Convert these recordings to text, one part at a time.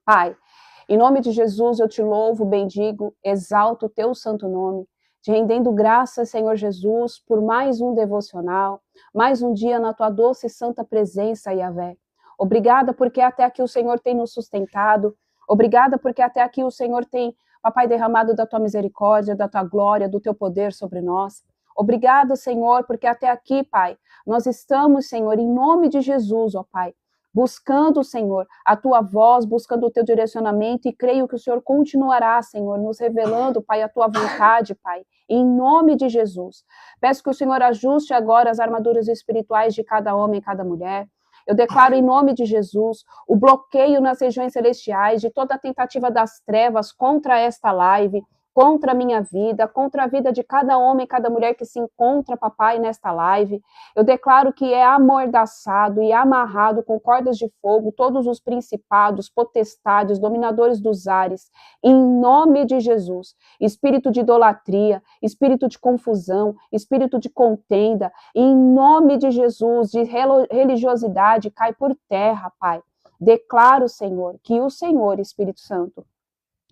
Pai, em nome de Jesus eu te louvo, bendigo, exalto o teu santo nome, te rendendo graças, Senhor Jesus, por mais um devocional, mais um dia na tua doce e santa presença, Yahvé. Obrigada porque até aqui o Senhor tem nos sustentado, obrigada porque até aqui o Senhor tem, papai, derramado da tua misericórdia, da tua glória, do teu poder sobre nós. Obrigada, Senhor, porque até aqui, Pai, nós estamos, Senhor, em nome de Jesus, ó Pai, buscando, Senhor, a tua voz, buscando o teu direcionamento, e creio que o Senhor continuará, Senhor, nos revelando, Pai, a tua vontade, Pai, em nome de Jesus. Peço que o Senhor ajuste agora as armaduras espirituais de cada homem e cada mulher. Eu declaro em nome de Jesus o bloqueio nas regiões celestiais de toda a tentativa das trevas contra esta live, contra a minha vida, contra a vida de cada homem e cada mulher que se encontra, papai, nesta live. Eu declaro que é amordaçado e amarrado com cordas de fogo todos os principados, potestades, dominadores dos ares, em nome de Jesus. Espírito de idolatria, espírito de confusão, espírito de contenda, em nome de Jesus, de religiosidade, cai por terra, Pai. Declaro, Senhor, que o Senhor, Espírito Santo,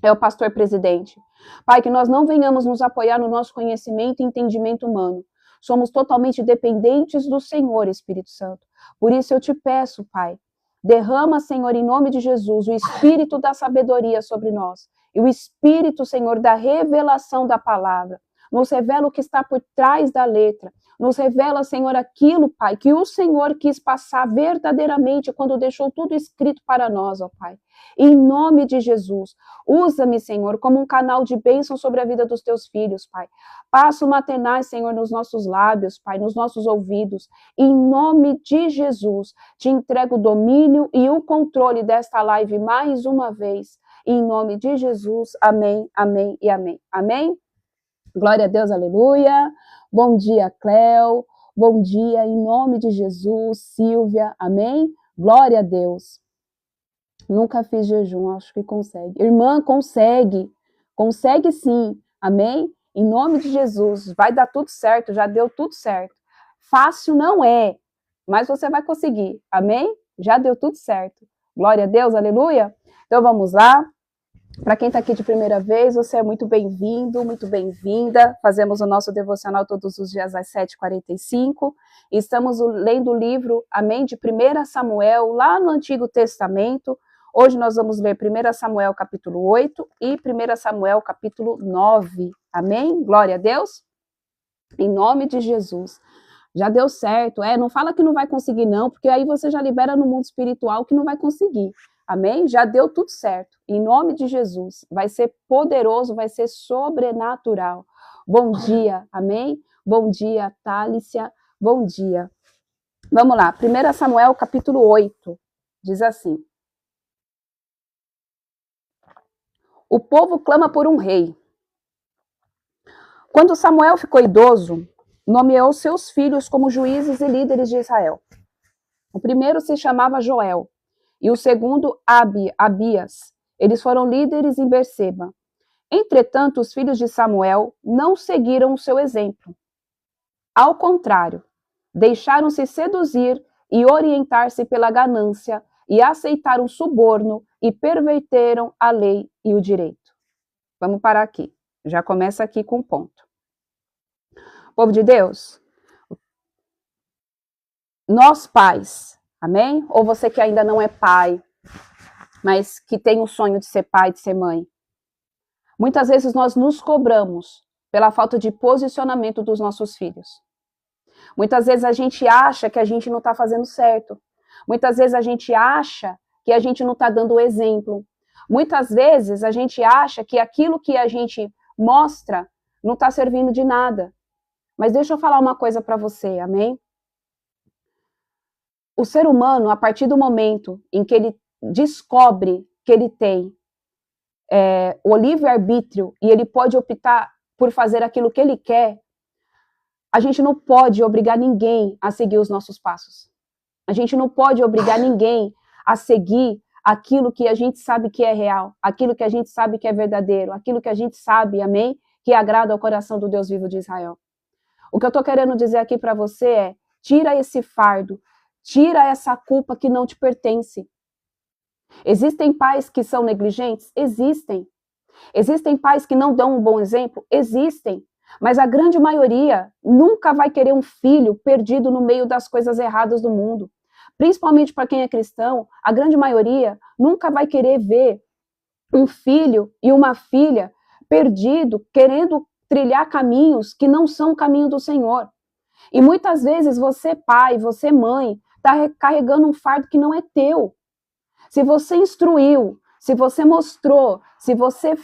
é o pastor presidente. Pai, que nós não venhamos nos apoiar no nosso conhecimento e entendimento humano. Somos totalmente dependentes do Senhor, Espírito Santo. Por isso eu te peço, Pai, derrama, Senhor, em nome de Jesus, o espírito da sabedoria sobre nós. E o espírito, Senhor, da revelação da palavra. Nos revela o que está por trás da letra. Nos revela, Senhor, aquilo, Pai, que o Senhor quis passar verdadeiramente quando deixou tudo escrito para nós, ó Pai. Em nome de Jesus, usa-me, Senhor, como um canal de bênção sobre a vida dos teus filhos, Pai. Passa uma tenaz, Senhor, nos nossos lábios, Pai, nos nossos ouvidos. Em nome de Jesus, te entrego o domínio e o controle desta live mais uma vez. Em nome de Jesus, amém, amém e amém. Amém? Glória a Deus, aleluia. Bom dia, Cléo. Bom dia, em nome de Jesus, Silvia. Amém? Glória a Deus. Nunca fiz jejum, acho que consegue. Irmã, consegue. Consegue sim. Amém? Em nome de Jesus. Vai dar tudo certo, já deu tudo certo. Fácil não é, mas você vai conseguir. Amém? Já deu tudo certo. Glória a Deus, aleluia. Então vamos lá. Para quem está aqui de primeira vez, você é muito bem-vindo, muito bem-vinda. Fazemos o nosso devocional todos os dias às 7h45. Estamos lendo o livro, amém, de 1 Samuel, lá no Antigo Testamento. Hoje nós vamos ler 1 Samuel capítulo 8 e 1 Samuel capítulo 9. Amém? Glória a Deus. Em nome de Jesus. Já deu certo. Não fala que não vai conseguir não, porque aí você já libera no mundo espiritual que não vai conseguir. Amém? Já deu tudo certo. Em nome de Jesus. Vai ser poderoso, vai ser sobrenatural. Bom dia. Amém? Bom dia, Tálcia. Bom dia. Vamos lá. 1 Samuel, capítulo 8. Diz assim. O povo clama por um rei. Quando Samuel ficou idoso, nomeou seus filhos como juízes e líderes de Israel. O primeiro se chamava Joel. E o segundo, Abias. Eles foram líderes em Berseba. Entretanto, os filhos de Samuel não seguiram o seu exemplo. Ao contrário, deixaram-se seduzir e orientar-se pela ganância e aceitaram suborno e perverteram a lei e o direito. Vamos parar aqui. Já começa aqui com um ponto. Povo de Deus, nós pais, amém? Ou você que ainda não é pai, mas que tem o sonho de ser pai, de ser mãe. Muitas vezes nós nos cobramos pela falta de posicionamento dos nossos filhos. Muitas vezes a gente acha que a gente não está fazendo certo. Muitas vezes a gente acha que a gente não está dando o exemplo. Muitas vezes a gente acha que aquilo que a gente mostra não está servindo de nada. Mas deixa eu falar uma coisa para você, amém? O ser humano, a partir do momento em que ele descobre que ele tem o livre-arbítrio e ele pode optar por fazer aquilo que ele quer, a gente não pode obrigar ninguém a seguir os nossos passos. A gente não pode obrigar ninguém a seguir aquilo que a gente sabe que é real, aquilo que a gente sabe que é verdadeiro, aquilo que a gente sabe, amém, que agrada ao coração do Deus vivo de Israel. O que eu estou querendo dizer aqui para você é, tira esse fardo, tira essa culpa que não te pertence. Existem pais que são negligentes? Existem. Existem pais que não dão um bom exemplo? Existem. Mas a grande maioria nunca vai querer um filho perdido no meio das coisas erradas do mundo. Principalmente para quem é cristão, a grande maioria nunca vai querer ver um filho e uma filha perdido, querendo trilhar caminhos que não são o caminho do Senhor. E muitas vezes você, pai, você, mãe, está carregando um fardo que não é teu. Se você instruiu, se você mostrou, se você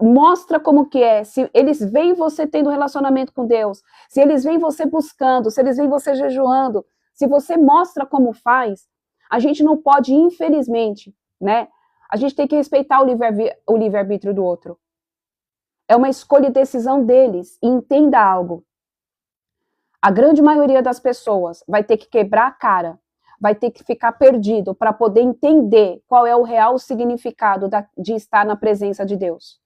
mostra como que é, se eles veem você tendo relacionamento com Deus, se eles veem você buscando, se eles veem você jejuando, se você mostra como faz, a gente não pode, infelizmente, né? A gente tem que respeitar o livre-arbítrio do outro. É uma escolha e decisão deles. E entenda algo. A grande maioria das pessoas vai ter que quebrar a cara, vai ter que ficar perdido para poder entender qual é o real significado de estar na presença de Deus.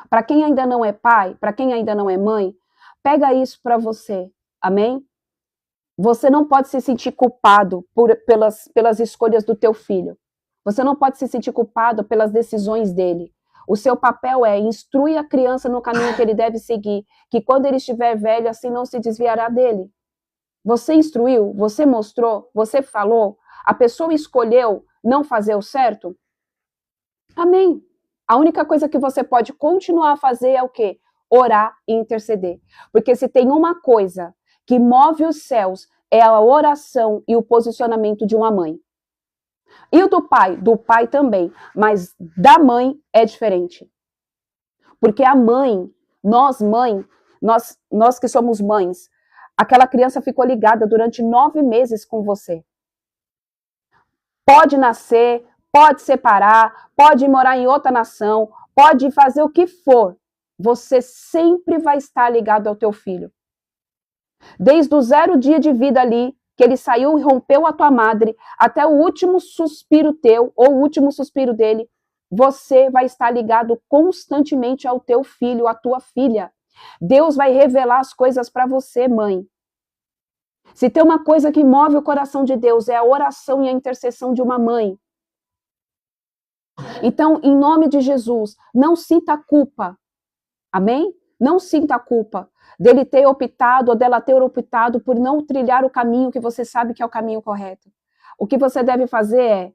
Para quem ainda não é pai, para quem ainda não é mãe, pega isso para você, amém? Você não pode se sentir culpado pelas escolhas do teu filho. Você não pode se sentir culpado pelas decisões dele. O seu papel é instruir a criança no caminho que ele deve seguir, que quando ele estiver velho, assim não se desviará dele. Você instruiu, você mostrou, você falou, a pessoa escolheu não fazer o certo? Amém. A única coisa que você pode continuar a fazer é o quê? Orar e interceder. Porque se tem uma coisa que move os céus, é a oração e o posicionamento de uma mãe. E o do pai? Do pai também. Mas da mãe é diferente. Porque a mãe, nós que somos mães, aquela criança ficou ligada durante 9 meses com você. Pode nascer, pode separar, pode morar em outra nação, pode fazer o que for. Você sempre vai estar ligado ao teu filho. Desde o 0 dia de vida ali, que ele saiu e rompeu a tua madre, até o último suspiro teu, ou o último suspiro dele, você vai estar ligado constantemente ao teu filho, à tua filha. Deus vai revelar as coisas para você, mãe. Se tem uma coisa que move o coração de Deus, é a oração e a intercessão de uma mãe. Então, em nome de Jesus, não sinta culpa. Amém? Não sinta culpa dele ter optado ou dela ter optado por não trilhar o caminho que você sabe que é o caminho correto. O que você deve fazer é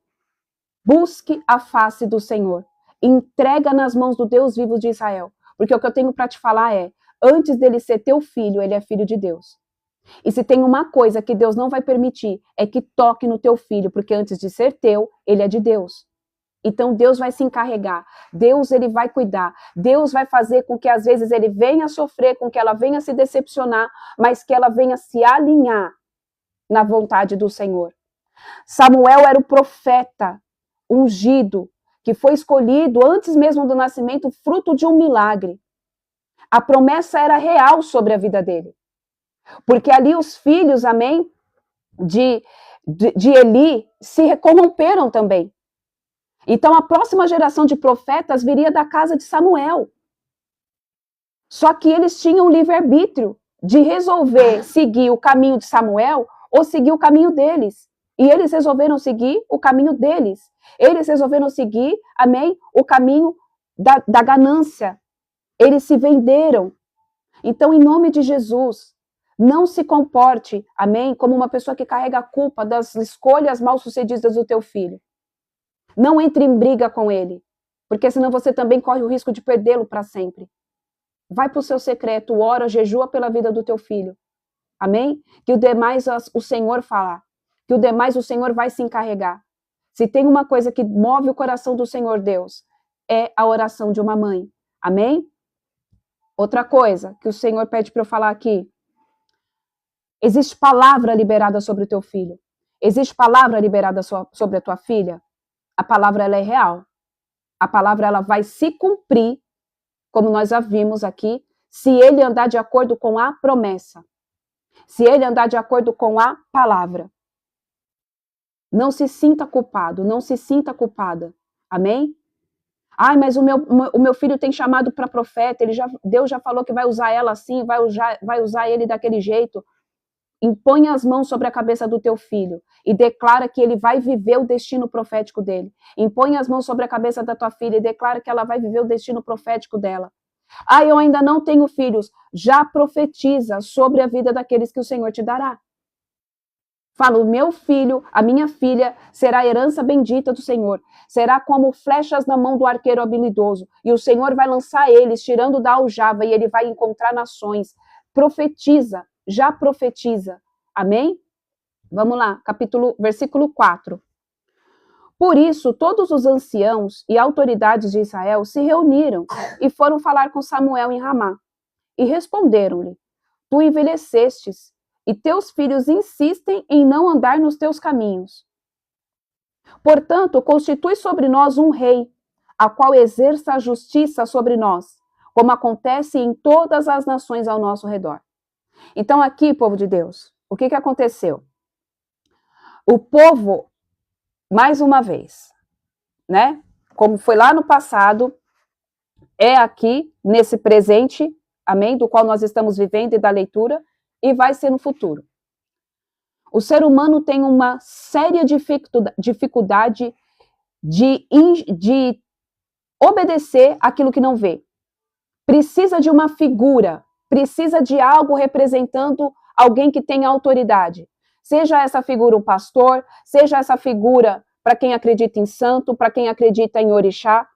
busque a face do Senhor. Entrega nas mãos do Deus vivo de Israel. Porque o que eu tenho para te falar é, antes dele ser teu filho, ele é filho de Deus. E se tem uma coisa que Deus não vai permitir, é que toque no teu filho, porque antes de ser teu, ele é de Deus. Então Deus vai se encarregar, Deus ele vai cuidar, Deus vai fazer com que às vezes ele venha sofrer, com que ela venha se decepcionar, mas que ela venha se alinhar na vontade do Senhor. Samuel era o profeta ungido, que foi escolhido antes mesmo do nascimento, fruto de um milagre. A promessa era real sobre a vida dele. Porque ali os filhos, amém, de Eli se corromperam também. Então a próxima geração de profetas viria da casa de Samuel. Só que eles tinham o livre-arbítrio de resolver seguir o caminho de Samuel ou seguir o caminho deles. E eles resolveram seguir o caminho deles. Eles resolveram seguir, amém, o caminho da ganância. Eles se venderam. Então, em nome de Jesus, não se comporte, amém, como uma pessoa que carrega a culpa das escolhas mal-sucedidas do teu filho. Não entre em briga com ele, porque senão você também corre o risco de perdê-lo para sempre. Vai para o seu secreto, ora, jejua pela vida do teu filho. Amém? Que o demais o Senhor falar. Que o demais o Senhor vai se encarregar. Se tem uma coisa que move o coração do Senhor Deus, é a oração de uma mãe. Amém? Outra coisa que o Senhor pede para eu falar aqui. Existe palavra liberada sobre o teu filho. Existe palavra liberada sobre a tua filha. A palavra ela é real. A palavra ela vai se cumprir, como nós já vimos aqui, se ele andar de acordo com a promessa. Se ele andar de acordo com a palavra. Não se sinta culpado, não se sinta culpada. Amém? Ai, mas o meu filho tem chamado para profeta, Deus já falou que vai usar ela assim, vai usar ele daquele jeito. impõe as mãos sobre a cabeça do teu filho e declara que ele vai viver o destino profético dele. Impõe as mãos sobre a cabeça da tua filha e declara que ela vai viver o destino profético dela. Ah, eu ainda não tenho filhos. Já profetiza sobre a vida daqueles que o Senhor te dará. Fala, o meu filho, a minha filha, será a herança bendita do Senhor. Será como flechas na mão do arqueiro habilidoso. E o Senhor vai lançar eles, tirando da aljava, e ele vai encontrar nações. Profetiza, já profetiza. Amém? Vamos lá, versículo 4. Por isso, todos os anciãos e autoridades de Israel se reuniram e foram falar com Samuel em Ramá. E responderam-lhe, tu envelhecestes, e teus filhos insistem em não andar nos teus caminhos. Portanto, constitui sobre nós um rei, a qual exerça a justiça sobre nós, como acontece em todas as nações ao nosso redor. Então aqui, povo de Deus, o que aconteceu? O povo, mais uma vez, né? Como foi lá no passado, é aqui, nesse presente, amém? Do qual nós estamos vivendo e da leitura, e vai ser no futuro. O ser humano tem uma séria dificuldade de obedecer aquilo que não vê. Precisa de uma figura, precisa de algo representando alguém que tenha autoridade. Seja essa figura um pastor, seja essa figura para quem acredita em santo, para quem acredita em orixá.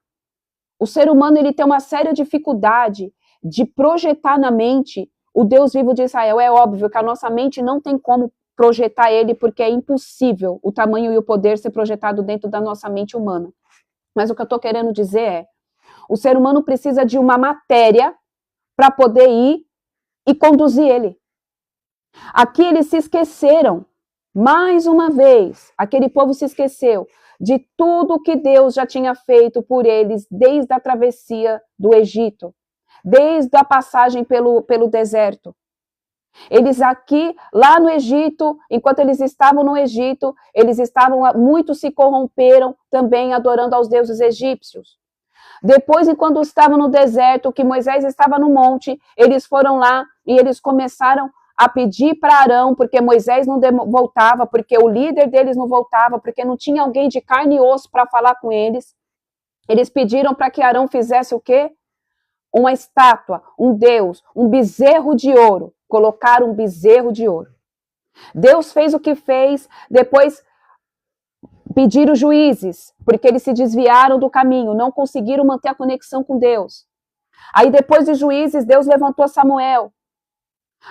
O ser humano ele tem uma séria dificuldade de projetar na mente o Deus vivo de Israel. É óbvio que a nossa mente não tem como projetar ele, porque é impossível o tamanho e o poder ser projetado dentro da nossa mente humana. Mas o que eu estou querendo dizer é, o ser humano precisa de uma matéria para poder ir e conduzir ele. Aqui eles se esqueceram, mais uma vez, aquele povo se esqueceu de tudo que Deus já tinha feito por eles desde a travessia do Egito, desde a passagem pelo deserto. Eles aqui, lá no Egito, enquanto eles estavam no Egito, muitos se corromperam também adorando aos deuses egípcios. Depois, enquanto estavam no deserto, que Moisés estava no monte, eles foram lá e eles começaram a pedir para Arão, porque Moisés não voltava, porque o líder deles não voltava, porque não tinha alguém de carne e osso para falar com eles. Eles pediram para que Arão fizesse o quê? Uma estátua, um deus, um bezerro de ouro. Colocaram um bezerro de ouro. Deus fez o que fez, depois pediram juízes, porque eles se desviaram do caminho, não conseguiram manter a conexão com Deus. Aí depois de juízes, Deus levantou Samuel.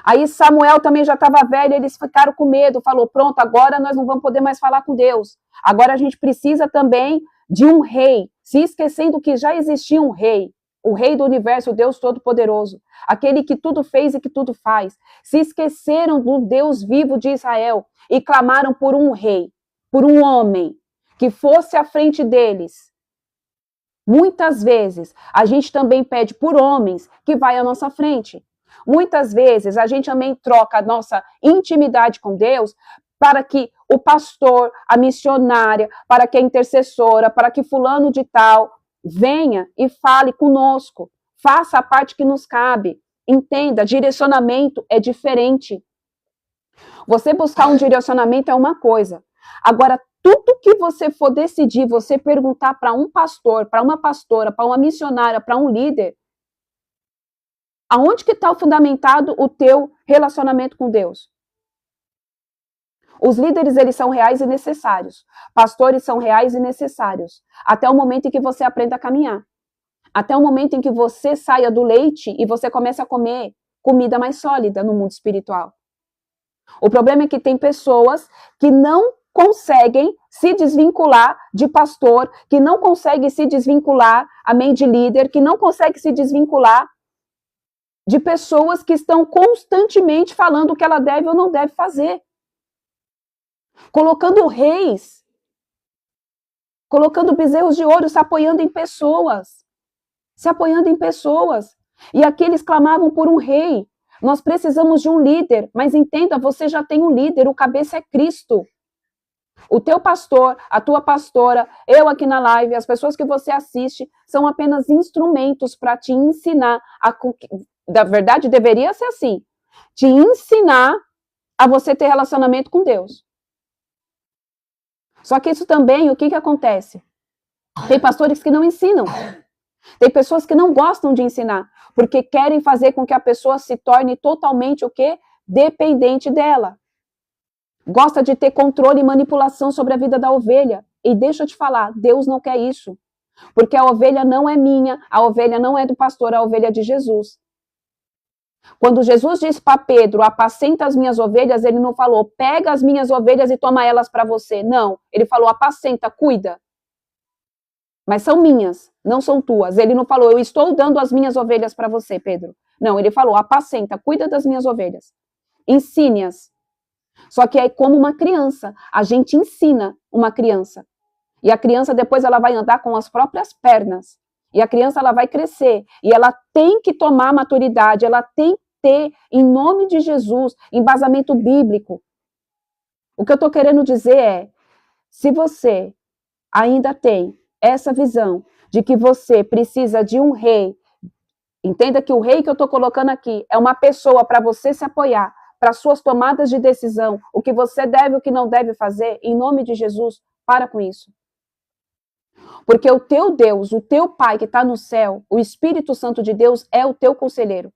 Aí Samuel também já estava velho, eles ficaram com medo, falou, pronto, agora nós não vamos poder mais falar com Deus. Agora a gente precisa também de um rei, se esquecendo que já existia um rei, o rei do universo, o Deus Todo-Poderoso, aquele que tudo fez e que tudo faz. Se esqueceram do Deus vivo de Israel e clamaram por um rei, por um homem que fosse à frente deles. Muitas vezes a gente também pede por homens que vai à nossa frente. Muitas vezes a gente também troca a nossa intimidade com Deus para que o pastor, a missionária, para que a intercessora, para que fulano de tal venha e fale conosco, faça a parte que nos cabe. Entenda, direcionamento é diferente. Você buscar um direcionamento é uma coisa. Agora, tudo que você for decidir, você perguntar para um pastor, para uma pastora, para uma missionária, para um líder, aonde que está fundamentado o teu relacionamento com Deus? Os líderes, eles são reais e necessários. Pastores são reais e necessários. Até o momento em que você aprenda a caminhar. Até o momento em que você saia do leite e você comece a comer comida mais sólida no mundo espiritual. O problema é que tem pessoas que não conseguem se desvincular de pastor, que não conseguem se desvincular, amém, de líder, que não conseguem se desvincular de pessoas que estão constantemente falando o que ela deve ou não deve fazer. Colocando reis, colocando bezerros de ouro, se apoiando em pessoas. Se apoiando em pessoas. E aqui eles clamavam por um rei. Nós precisamos de um líder, mas entenda, você já tem um líder, o cabeça é Cristo. O teu pastor, a tua pastora, eu aqui na live, as pessoas que você assiste, são apenas instrumentos para te ensinar. Da verdade, deveria ser assim. Te ensinar a você ter relacionamento com Deus. Só que isso também, o que acontece? Tem pastores que não ensinam. Tem pessoas que não gostam de ensinar, porque querem fazer com que a pessoa se torne totalmente o quê? Dependente dela. Gosta de ter controle e manipulação sobre a vida da ovelha. E deixa eu te falar, Deus não quer isso. Porque a ovelha não é minha, a ovelha não é do pastor, a ovelha é de Jesus. Quando Jesus disse para Pedro, apacenta as minhas ovelhas, ele não falou, pega as minhas ovelhas e toma elas para você. Não, ele falou, apacenta, cuida. Mas são minhas, não são tuas. Ele não falou, eu estou dando as minhas ovelhas para você, Pedro. Não, ele falou, apacenta, cuida das minhas ovelhas. Ensine-as. Só que é como uma criança. A gente ensina uma criança. E a criança depois ela vai andar com as próprias pernas. E a criança ela vai crescer. E ela tem que tomar maturidade. Ela tem que ter, em nome de Jesus, embasamento bíblico. O que eu estou querendo dizer é, se você ainda tem essa visão de que você precisa de um rei, entenda que o rei que eu estou colocando aqui é uma pessoa para você se apoiar, para suas tomadas de decisão, o que você deve e o que não deve fazer, em nome de Jesus, para com isso. Porque o teu Deus, o teu Pai que está no céu, o Espírito Santo de Deus é o teu conselheiro.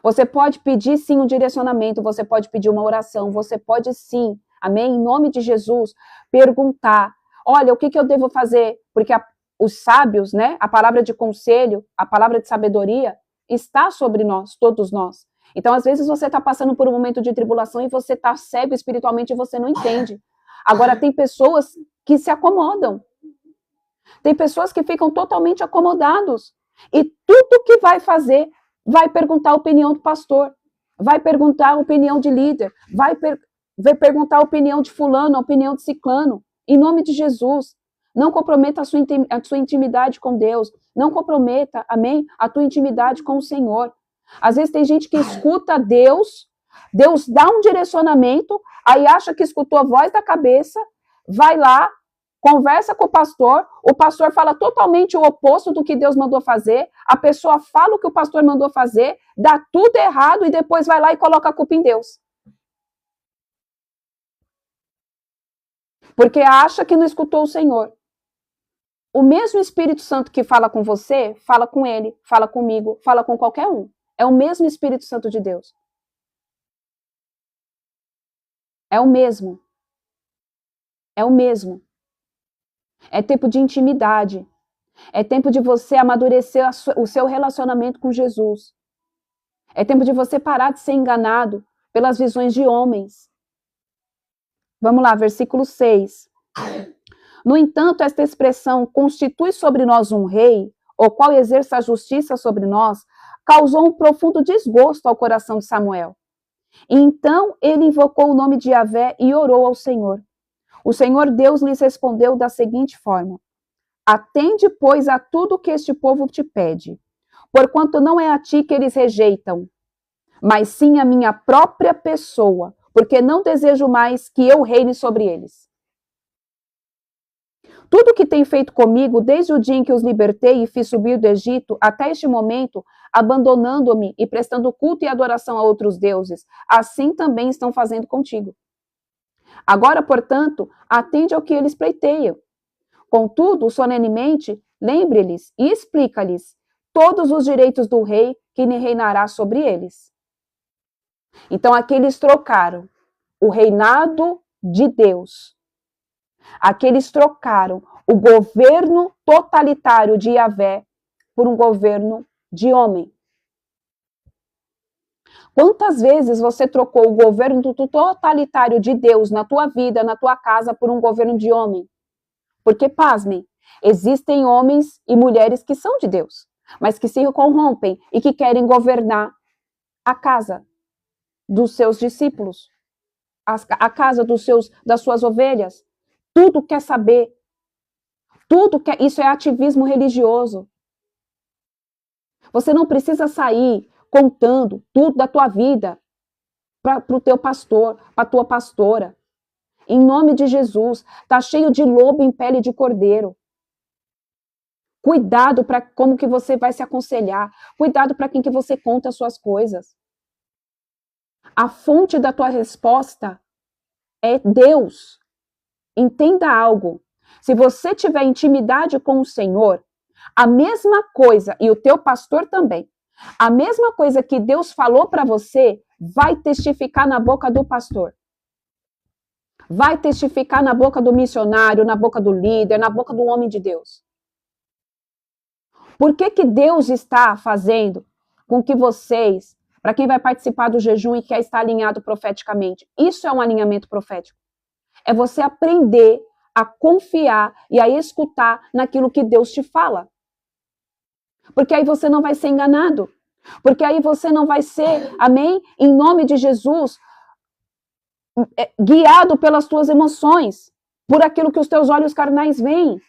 Você pode pedir sim um direcionamento, você pode pedir uma oração, você pode sim, amém? Em nome de Jesus, perguntar, olha, o que eu devo fazer? Porque os sábios, né, a palavra de conselho, a palavra de sabedoria, está sobre nós, todos nós. Então, às vezes, você está passando por um momento de tribulação e você está cego espiritualmente e você não entende. Agora, tem pessoas que se acomodam. Tem pessoas que ficam totalmente acomodados. E tudo que vai fazer, vai perguntar a opinião do pastor, vai perguntar a opinião de líder, vai perguntar a opinião de fulano, a opinião de ciclano. Em nome de Jesus, não comprometa a sua intimidade com Deus. Não comprometa, amém, a tua intimidade com o Senhor. Às vezes tem gente que escuta Deus, Deus dá um direcionamento, aí acha que escutou a voz da cabeça, vai lá, conversa com o pastor fala totalmente o oposto do que Deus mandou fazer, a pessoa fala o que o pastor mandou fazer, dá tudo errado e depois vai lá e coloca a culpa em Deus. Porque acha que não escutou o Senhor. O mesmo Espírito Santo que fala com você, fala com ele, fala comigo, fala com qualquer um. É o mesmo Espírito Santo de Deus. É o mesmo. É o mesmo. É tempo de intimidade. É tempo de você amadurecer o seu relacionamento com Jesus. É tempo de você parar de ser enganado pelas visões de homens. Vamos lá, versículo 6. No entanto, esta expressão constitui sobre nós um rei, o qual exerça a justiça sobre nós, causou um profundo desgosto ao coração de Samuel. E então ele invocou o nome de Yahvé e orou ao Senhor. O Senhor Deus lhes respondeu da seguinte forma: atende, pois, a tudo que este povo te pede, porquanto não é a ti que eles rejeitam, mas sim a minha própria pessoa, porque não desejo mais que eu reine sobre eles. Tudo o que tem feito comigo, desde o dia em que os libertei e fiz subir do Egito, até este momento, abandonando-me e prestando culto e adoração a outros deuses, assim também estão fazendo contigo. Agora, portanto, atende ao que eles pleiteiam. Contudo, solenemente, lembre-lhes e explica-lhes todos os direitos do rei que reinará sobre eles. Então, aqui eles trocaram o reinado de Deus. Aqui eles trocaram o governo totalitário de Yahvé por um governo de homem. Quantas vezes você trocou o governo totalitário de Deus na tua vida, na tua casa, por um governo de homem? Porque, pasmem, existem homens e mulheres que são de Deus, mas que se corrompem e que querem governar a casa dos seus discípulos, a casa das suas ovelhas. Tudo quer saber. Isso é ativismo religioso. Você não precisa sair contando tudo da tua vida para o teu pastor, para a tua pastora. Em nome de Jesus, está cheio de lobo em pele de cordeiro. Cuidado para como que você vai se aconselhar. Cuidado para quem que você conta as suas coisas. A fonte da tua resposta é Deus. Entenda algo. Se você tiver intimidade com o Senhor, a mesma coisa, e o teu pastor também, a mesma coisa que Deus falou para você, vai testificar na boca do pastor. Vai testificar na boca do missionário, na boca do líder, na boca do homem de Deus. Por que que Deus está fazendo com que vocês, para quem vai participar do jejum e quer estar alinhado profeticamente, isso é um alinhamento profético. É você aprender a confiar e a escutar naquilo que Deus te fala. Porque aí você não vai ser enganado. Porque aí você não vai ser, amém? Em nome de Jesus, guiado pelas tuas emoções, por aquilo que os teus olhos carnais veem.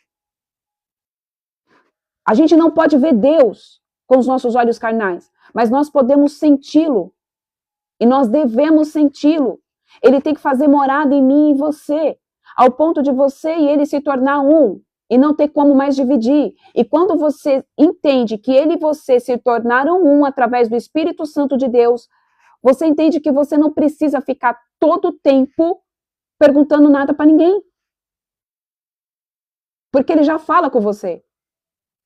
A gente não pode ver Deus com os nossos olhos carnais, mas nós podemos senti-lo. E nós devemos senti-lo. Ele tem que fazer morada em mim e em você, ao ponto de você e ele se tornar um, e não ter como mais dividir. E quando você entende que ele e você se tornaram um através do Espírito Santo de Deus, você entende que você não precisa ficar todo o tempo perguntando nada para ninguém. Porque ele já fala com você.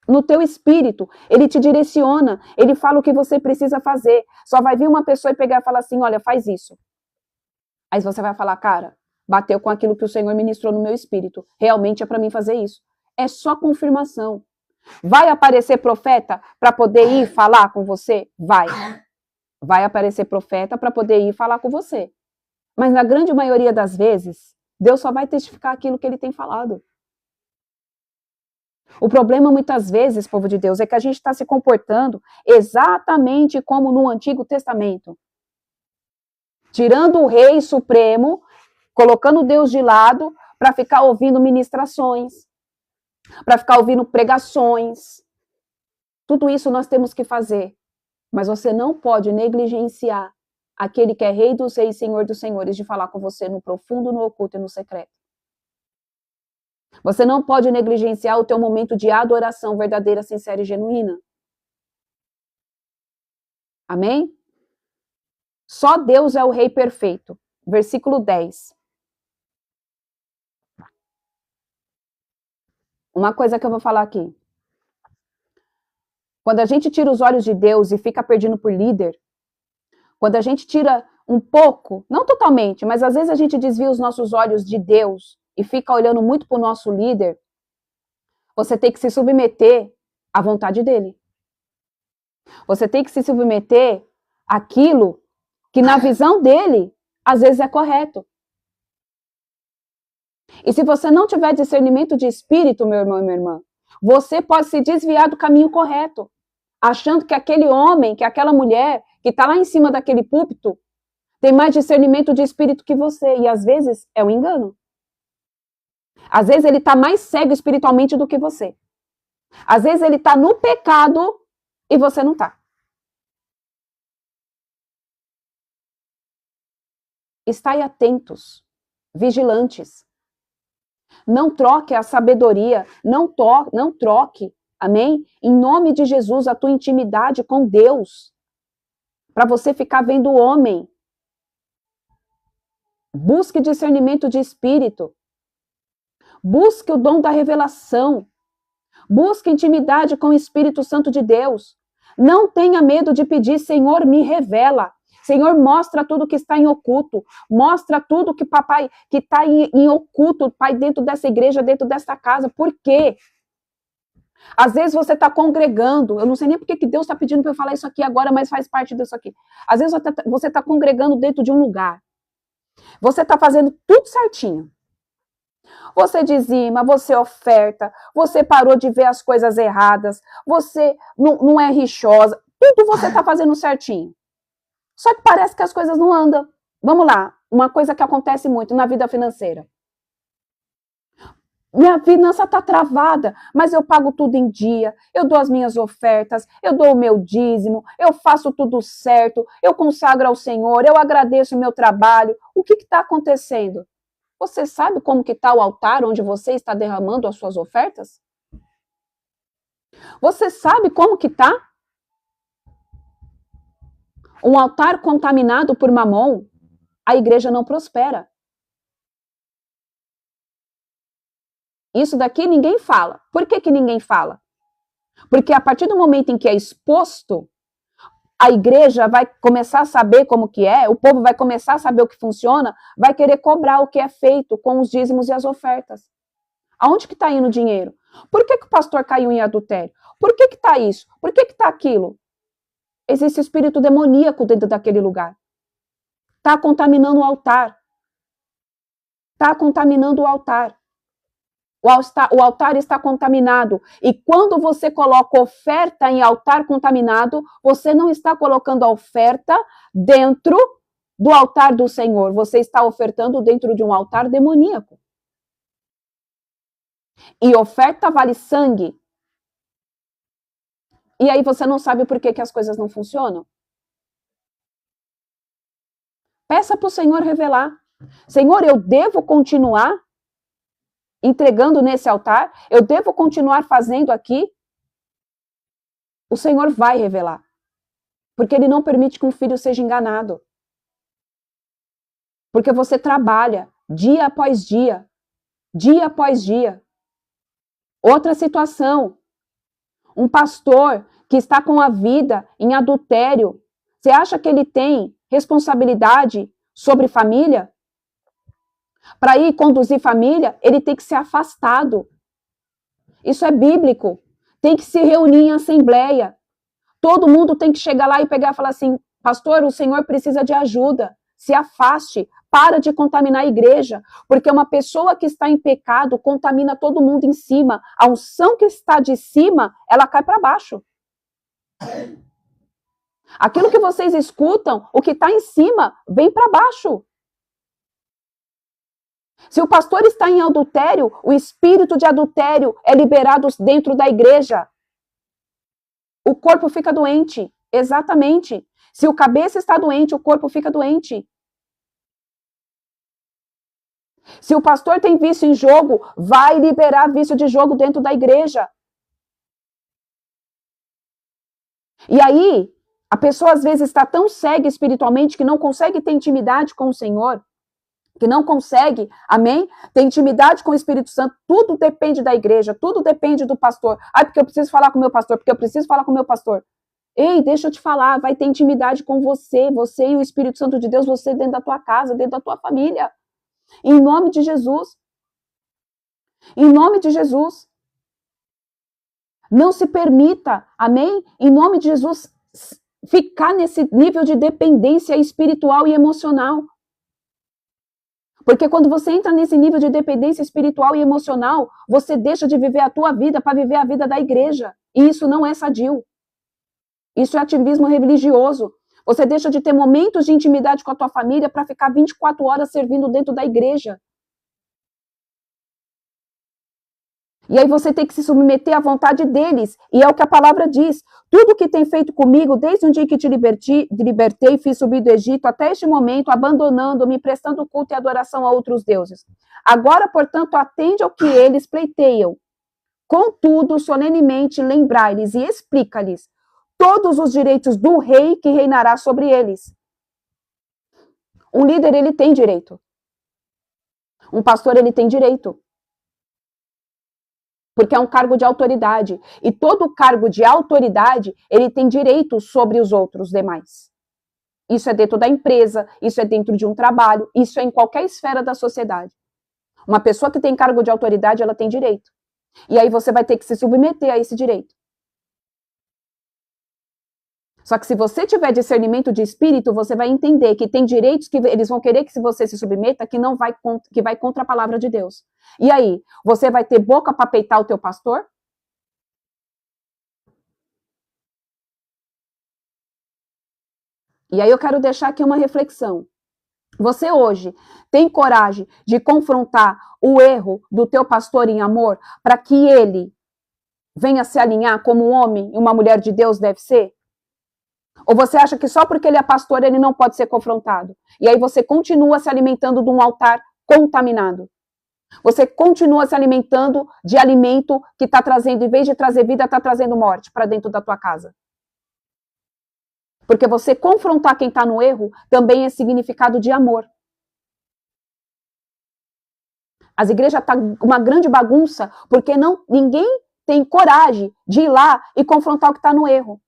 No teu espírito, ele te direciona, ele fala o que você precisa fazer. Só vai vir uma pessoa e pegar e falar assim, olha, faz isso. Aí você vai falar, cara, bateu com aquilo que o Senhor ministrou no meu espírito. Realmente é para mim fazer isso. É só confirmação. Vai aparecer profeta para poder ir falar com você? Vai. Vai aparecer profeta para poder ir falar com você. Mas na grande maioria das vezes, Deus só vai testificar aquilo que ele tem falado. O problema muitas vezes, povo de Deus, é que a gente está se comportando exatamente como no Antigo Testamento. Tirando o rei supremo, colocando Deus de lado para ficar ouvindo ministrações, para ficar ouvindo pregações. Tudo isso nós temos que fazer. Mas você não pode negligenciar aquele que é Rei dos Reis, Senhor dos Senhores, de falar com você no profundo, no oculto e no secreto. Você não pode negligenciar o teu momento de adoração verdadeira, sincera e genuína. Amém? Só Deus é o Rei perfeito. Versículo 10. Uma coisa que eu vou falar aqui. Quando a gente tira os olhos de Deus e fica perdido por líder, quando a gente tira um pouco, não totalmente, mas às vezes a gente desvia os nossos olhos de Deus e fica olhando muito para o nosso líder, você tem que se submeter à vontade dele. Você tem que se submeter àquilo que na visão dele, às vezes é correto. E se você não tiver discernimento de espírito, meu irmão e minha irmã, você pode se desviar do caminho correto, achando que aquele homem, que aquela mulher que está lá em cima daquele púlpito tem mais discernimento de espírito que você. E às vezes é um engano. Às vezes ele está mais cego espiritualmente do que você. Às vezes ele está no pecado e você não está. Estai atentos, vigilantes. Não troque a sabedoria, não troque, amém? Em nome de Jesus, a tua intimidade com Deus, para você ficar vendo o homem. Busque discernimento de espírito. Busque o dom da revelação. Busque intimidade com o Espírito Santo de Deus. Não tenha medo de pedir, Senhor, me revela. Senhor, mostra tudo que está em oculto. Mostra tudo que papai, que está em oculto, Pai, dentro dessa igreja, dentro desta casa. Por quê? Às vezes você está congregando, eu não sei nem porque que Deus está pedindo para eu falar isso aqui agora, mas faz parte disso aqui. Às vezes você está congregando dentro de um lugar. Você está fazendo tudo certinho. Você dizima, você oferta, você parou de ver as coisas erradas, você não é rixosa, tudo você está fazendo certinho. Só que parece que as coisas não andam. Vamos lá, uma coisa que acontece muito na vida financeira. Minha finança está travada, mas eu pago tudo em dia, eu dou as minhas ofertas, eu dou o meu dízimo, eu faço tudo certo, eu consagro ao Senhor, eu agradeço o meu trabalho. O que está acontecendo? Você sabe como que está o altar onde você está derramando as suas ofertas? Você sabe como que está? Um altar contaminado por Mamon, a igreja não prospera. Isso daqui ninguém fala. Por que ninguém fala? Porque a partir do momento em que é exposto, a igreja vai começar a saber como que é, o povo vai começar a saber o que funciona, vai querer cobrar o que é feito com os dízimos e as ofertas. Aonde que está indo o dinheiro? Por que o pastor caiu em adultério? Por que está isso? Por que está aquilo? Existe espírito demoníaco dentro daquele lugar. Está contaminando o altar. Está contaminando o altar. O altar está contaminado. E quando você coloca oferta em altar contaminado, você não está colocando a oferta dentro do altar do Senhor. Você está ofertando dentro de um altar demoníaco. E oferta vale sangue. E aí você não sabe por que as coisas não funcionam? Peça para o Senhor revelar. Senhor, eu devo continuar entregando nesse altar? Eu devo continuar fazendo aqui? O Senhor vai revelar. Porque Ele não permite que um filho seja enganado. Porque você trabalha dia após dia. Dia após dia. Outra situação. Um pastor que está com a vida em adultério. Você acha que ele tem responsabilidade sobre família? Para ir conduzir família, ele tem que ser afastado. Isso é bíblico. Tem que se reunir em assembleia. Todo mundo tem que chegar lá e pegar e falar assim, pastor, o senhor precisa de ajuda. Se afaste, para de contaminar a igreja, porque uma pessoa que está em pecado contamina todo mundo em cima. A unção que está de cima, ela cai para baixo. Aquilo que vocês escutam, o que está em cima, vem para baixo. Se o pastor está em adultério, o espírito de adultério é liberado dentro da igreja. O corpo fica doente. Exatamente. Se o cabeça está doente, o corpo fica doente. Se o pastor tem vício em jogo, vai liberar vício de jogo dentro da igreja. E aí, a pessoa às vezes está tão cega espiritualmente que não consegue ter intimidade com o Senhor, que não consegue, amém? Ter intimidade com o Espírito Santo. Tudo depende da igreja, tudo depende do pastor. Ah, porque eu preciso falar com o meu pastor, porque eu preciso falar com o meu pastor. Ei, deixa eu te falar, vai ter intimidade com você e o Espírito Santo de Deus, você dentro da tua casa, dentro da tua família. Em nome de Jesus. Em nome de Jesus. Não se permita, amém? Em nome de Jesus, ficar nesse nível de dependência espiritual e emocional. Porque quando você entra nesse nível de dependência espiritual e emocional, você deixa de viver a tua vida para viver a vida da igreja. E isso não é sadio. Isso é ativismo religioso. Você deixa de ter momentos de intimidade com a tua família para ficar 24 horas servindo dentro da igreja. E aí você tem que se submeter à vontade deles. E é o que a palavra diz. Tudo que tem feito comigo, desde o dia que te libertei e fiz subir do Egito, até este momento, abandonando-me, prestando culto e adoração a outros deuses. Agora, portanto, atende ao que eles pleiteiam. Contudo, solenemente lembrai-lhes e explica-lhes todos os direitos do rei que reinará sobre eles. Um líder, ele tem direito. Um pastor, ele tem direito. Porque é um cargo de autoridade. E todo cargo de autoridade, ele tem direito sobre os outros demais. Isso é dentro da empresa, isso é dentro de um trabalho, isso é em qualquer esfera da sociedade. Uma pessoa que tem cargo de autoridade, ela tem direito. E aí você vai ter que se submeter a esse direito. Só que se você tiver discernimento de espírito, você vai entender que tem direitos que eles vão querer que você se submeta, que vai contra a palavra de Deus. E aí, você vai ter boca para peitar o teu pastor? E aí eu quero deixar aqui uma reflexão. Você hoje tem coragem de confrontar o erro do teu pastor em amor para que ele venha se alinhar como um homem e uma mulher de Deus deve ser? Ou você acha que só porque ele é pastor ele não pode ser confrontado? E aí você continua se alimentando de um altar contaminado. Você continua se alimentando de alimento que está trazendo, em vez de trazer vida, está trazendo morte para dentro da tua casa. Porque você confrontar quem está no erro também é significado de amor. As igrejas estão uma grande bagunça porque ninguém tem coragem de ir lá e confrontar o que está no erro.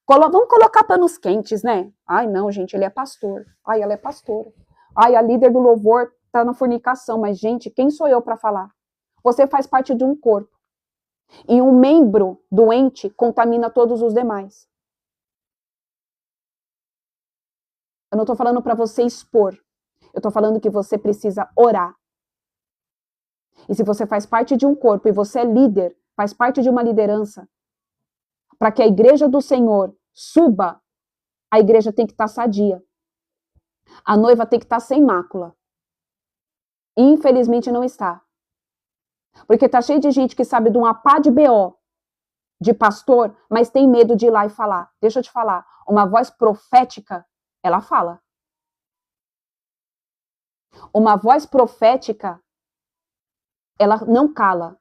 Vamos colocar panos quentes, né? Ai, não, gente, ele é pastor. Ai, ela é pastora. Ai, a líder do louvor está na fornicação. Mas, gente, quem sou eu para falar? Você faz parte de um corpo. E um membro doente contamina todos os demais. Eu não estou falando para você expor. Eu estou falando que você precisa orar. E se você faz parte de um corpo e você é líder, faz parte de uma liderança, para que a igreja do Senhor suba, a igreja tem que estar sadia. A noiva tem que estar sem mácula. E, infelizmente, não está. Porque está cheio de gente que sabe de uma pá de BO, de pastor, mas tem medo de ir lá e falar. Deixa eu te falar, uma voz profética, ela fala. Uma voz profética, ela não cala.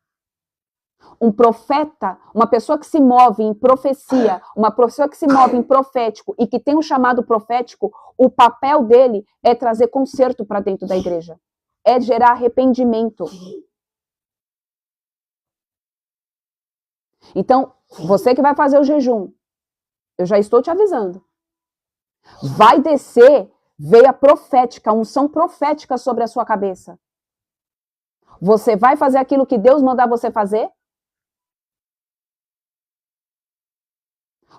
Um profeta, uma pessoa que se move em profecia, uma pessoa que se move em profético e que tem um chamado profético, o papel dele é trazer conserto para dentro da igreja. É gerar arrependimento. Então, você que vai fazer o jejum, eu já estou te avisando. Vai descer veia profética, unção profética sobre a sua cabeça. Você vai fazer aquilo que Deus mandar você fazer?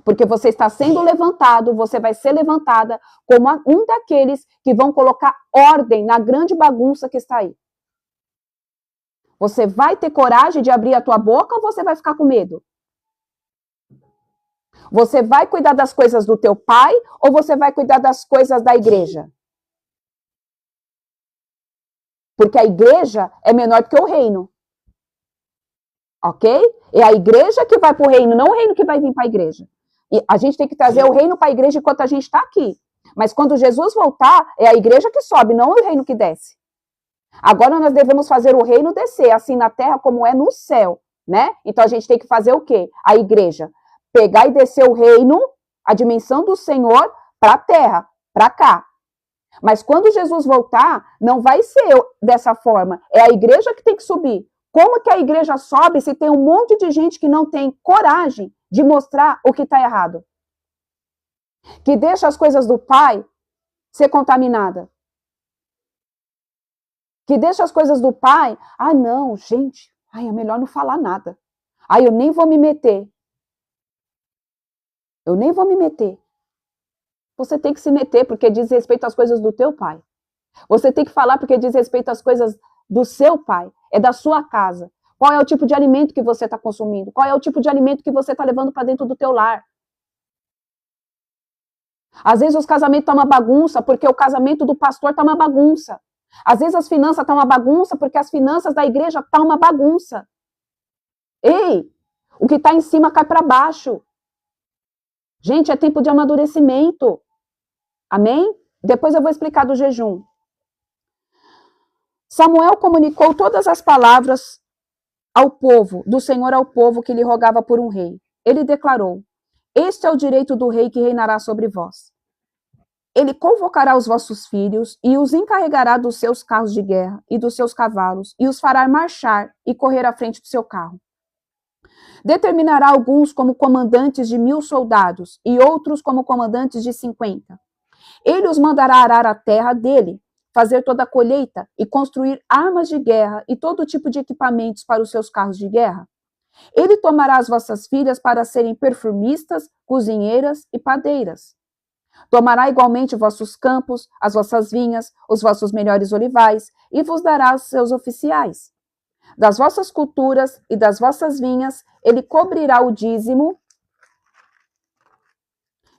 Porque você está sendo levantado, você vai ser levantada como um daqueles que vão colocar ordem na grande bagunça que está aí. Você vai ter coragem de abrir a tua boca ou você vai ficar com medo? Você vai cuidar das coisas do teu pai ou você vai cuidar das coisas da igreja? Porque a igreja é menor do que o reino. Ok? É a igreja que vai para o reino, não o reino que vai vir para a igreja. E a gente tem que trazer o reino para a igreja enquanto a gente está aqui. Mas quando Jesus voltar, é a igreja que sobe, não o reino que desce. Agora nós devemos fazer o reino descer, assim na terra como é no céu, né? Então a gente tem que fazer o quê? A igreja pegar e descer o reino, a dimensão do Senhor para a terra, para cá. Mas quando Jesus voltar, não vai ser dessa forma. É a igreja que tem que subir. Como que a igreja sobe se tem um monte de gente que não tem coragem de mostrar o que está errado? Que deixa as coisas do Pai ser contaminada. Que deixa as coisas do Pai, não, gente, é melhor não falar nada. Eu nem vou me meter. Eu nem vou me meter. Você tem que se meter porque diz respeito às coisas do teu Pai. Você tem que falar porque diz respeito às coisas do seu Pai, é da sua casa. Qual é o tipo de alimento que você está consumindo? Qual é o tipo de alimento que você está levando para dentro do teu lar? Às vezes os casamentos estão uma bagunça porque o casamento do pastor está uma bagunça. Às vezes as finanças estão uma bagunça porque as finanças da igreja estão uma bagunça. Ei, o que está em cima cai para baixo. Gente, é tempo de amadurecimento. Amém? Depois eu vou explicar do jejum. Samuel comunicou todas as palavras ao povo, do Senhor ao povo que lhe rogava por um rei. Ele declarou: este é o direito do rei que reinará sobre vós. Ele convocará os vossos filhos e os encarregará dos seus carros de guerra e dos seus cavalos e os fará marchar e correr à frente do seu carro. Determinará alguns como comandantes de 1000 soldados e outros como comandantes de 50. Ele os mandará arar a terra dele, fazer toda a colheita e construir armas de guerra e todo tipo de equipamentos para os seus carros de guerra. Ele tomará as vossas filhas para serem perfumistas, cozinheiras e padeiras. Tomará igualmente vossos campos, as vossas vinhas, os vossos melhores olivais, e vos dará os seus oficiais. Das vossas culturas e das vossas vinhas, ele cobrirá o dízimo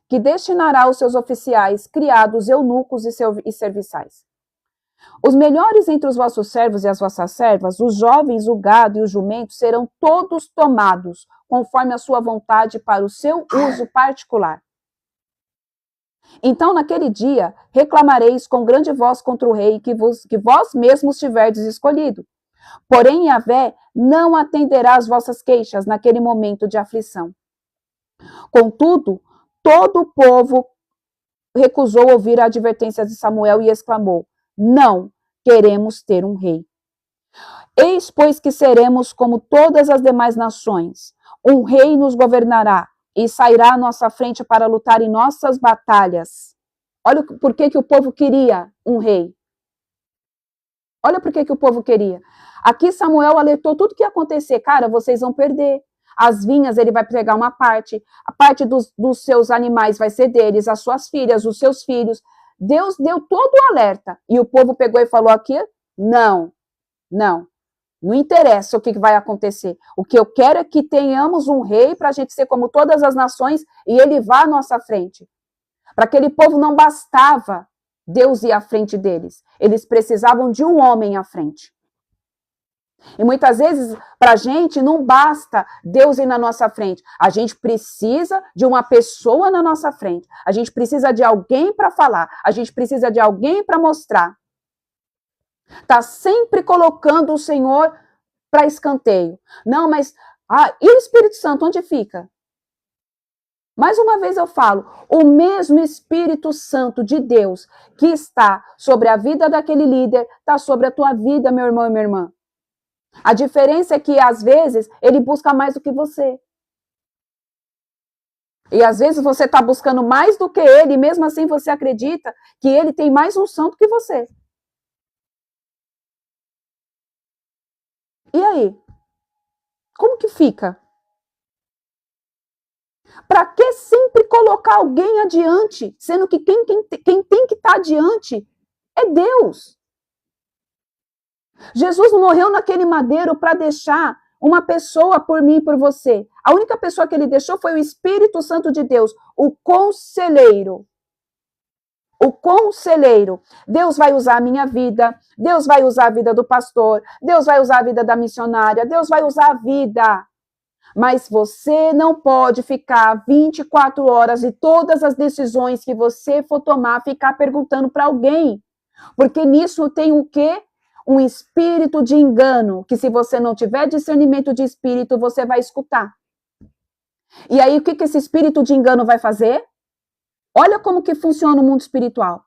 que destinará aos seus oficiais, criados, eunucos e serviçais. Os melhores entre os vossos servos e as vossas servas, os jovens, o gado e o jumento, serão todos tomados, conforme a sua vontade, para o seu uso particular. Então, naquele dia, reclamareis com grande voz contra o rei que vós mesmos tiverdes escolhido. Porém, Yahvé não atenderá às vossas queixas naquele momento de aflição. Contudo, todo o povo recusou ouvir a advertência de Samuel e exclamou: não queremos ter um rei. Eis, pois, que seremos como todas as demais nações. Um rei nos governará e sairá à nossa frente para lutar em nossas batalhas. Olha por que o povo queria um rei. Olha por que o povo queria. Aqui Samuel alertou tudo que ia acontecer. Cara, vocês vão perder. As vinhas, ele vai pegar uma parte. A parte dos seus animais vai ser deles, as suas filhas, os seus filhos. Deus deu todo o alerta. E o povo pegou e falou aqui, não. Não interessa o que vai acontecer. O que eu quero é que tenhamos um rei para a gente ser como todas as nações e ele vá à nossa frente. Para aquele povo não bastava Deus ir à frente deles. Eles precisavam de um homem à frente. E muitas vezes, para a gente, não basta Deus ir na nossa frente. A gente precisa de uma pessoa na nossa frente. A gente precisa de alguém para falar. A gente precisa de alguém para mostrar. Está sempre colocando o Senhor para escanteio. Não, mas... e o Espírito Santo, onde fica? Mais uma vez eu falo, o mesmo Espírito Santo de Deus que está sobre a vida daquele líder, está sobre a tua vida, meu irmão e minha irmã. A diferença é que, às vezes, ele busca mais do que você. E, às vezes, você está buscando mais do que ele, e mesmo assim você acredita que ele tem mais unção do que você. E aí? Como que fica? Para que sempre colocar alguém adiante, sendo que quem tem que estar adiante é Deus? Jesus morreu naquele madeiro para deixar uma pessoa por mim e por você. A única pessoa que ele deixou foi o Espírito Santo de Deus, o conselheiro. O conselheiro. Deus vai usar a minha vida, Deus vai usar a vida do pastor, Deus vai usar a vida da missionária, Deus vai usar a vida. Mas você não pode ficar 24 horas e todas as decisões que você for tomar, ficar perguntando para alguém. Porque nisso tem o quê? Um espírito de engano, que se você não tiver discernimento de espírito, você vai escutar. E aí, o que esse espírito de engano vai fazer? Olha como que funciona o mundo espiritual.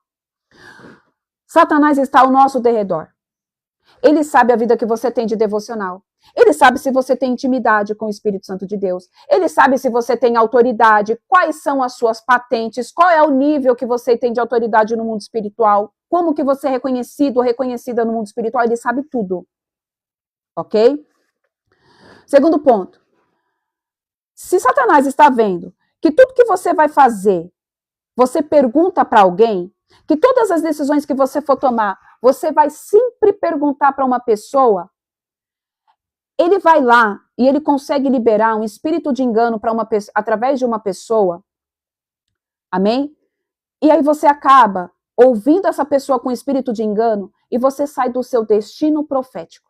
Satanás está ao nosso derredor. Ele sabe a vida que você tem de devocional. Ele sabe se você tem intimidade com o Espírito Santo de Deus. Ele sabe se você tem autoridade, quais são as suas patentes, qual é o nível que você tem de autoridade no mundo espiritual, como que você é reconhecido ou reconhecida no mundo espiritual. Ele sabe tudo. Ok? Segundo ponto. Se Satanás está vendo que tudo que você vai fazer, você pergunta para alguém, que todas as decisões que você for tomar, você vai sempre perguntar para uma pessoa, ele vai lá e ele consegue liberar um espírito de engano para através de uma pessoa. Amém? E aí você acaba ouvindo essa pessoa com espírito de engano e você sai do seu destino profético.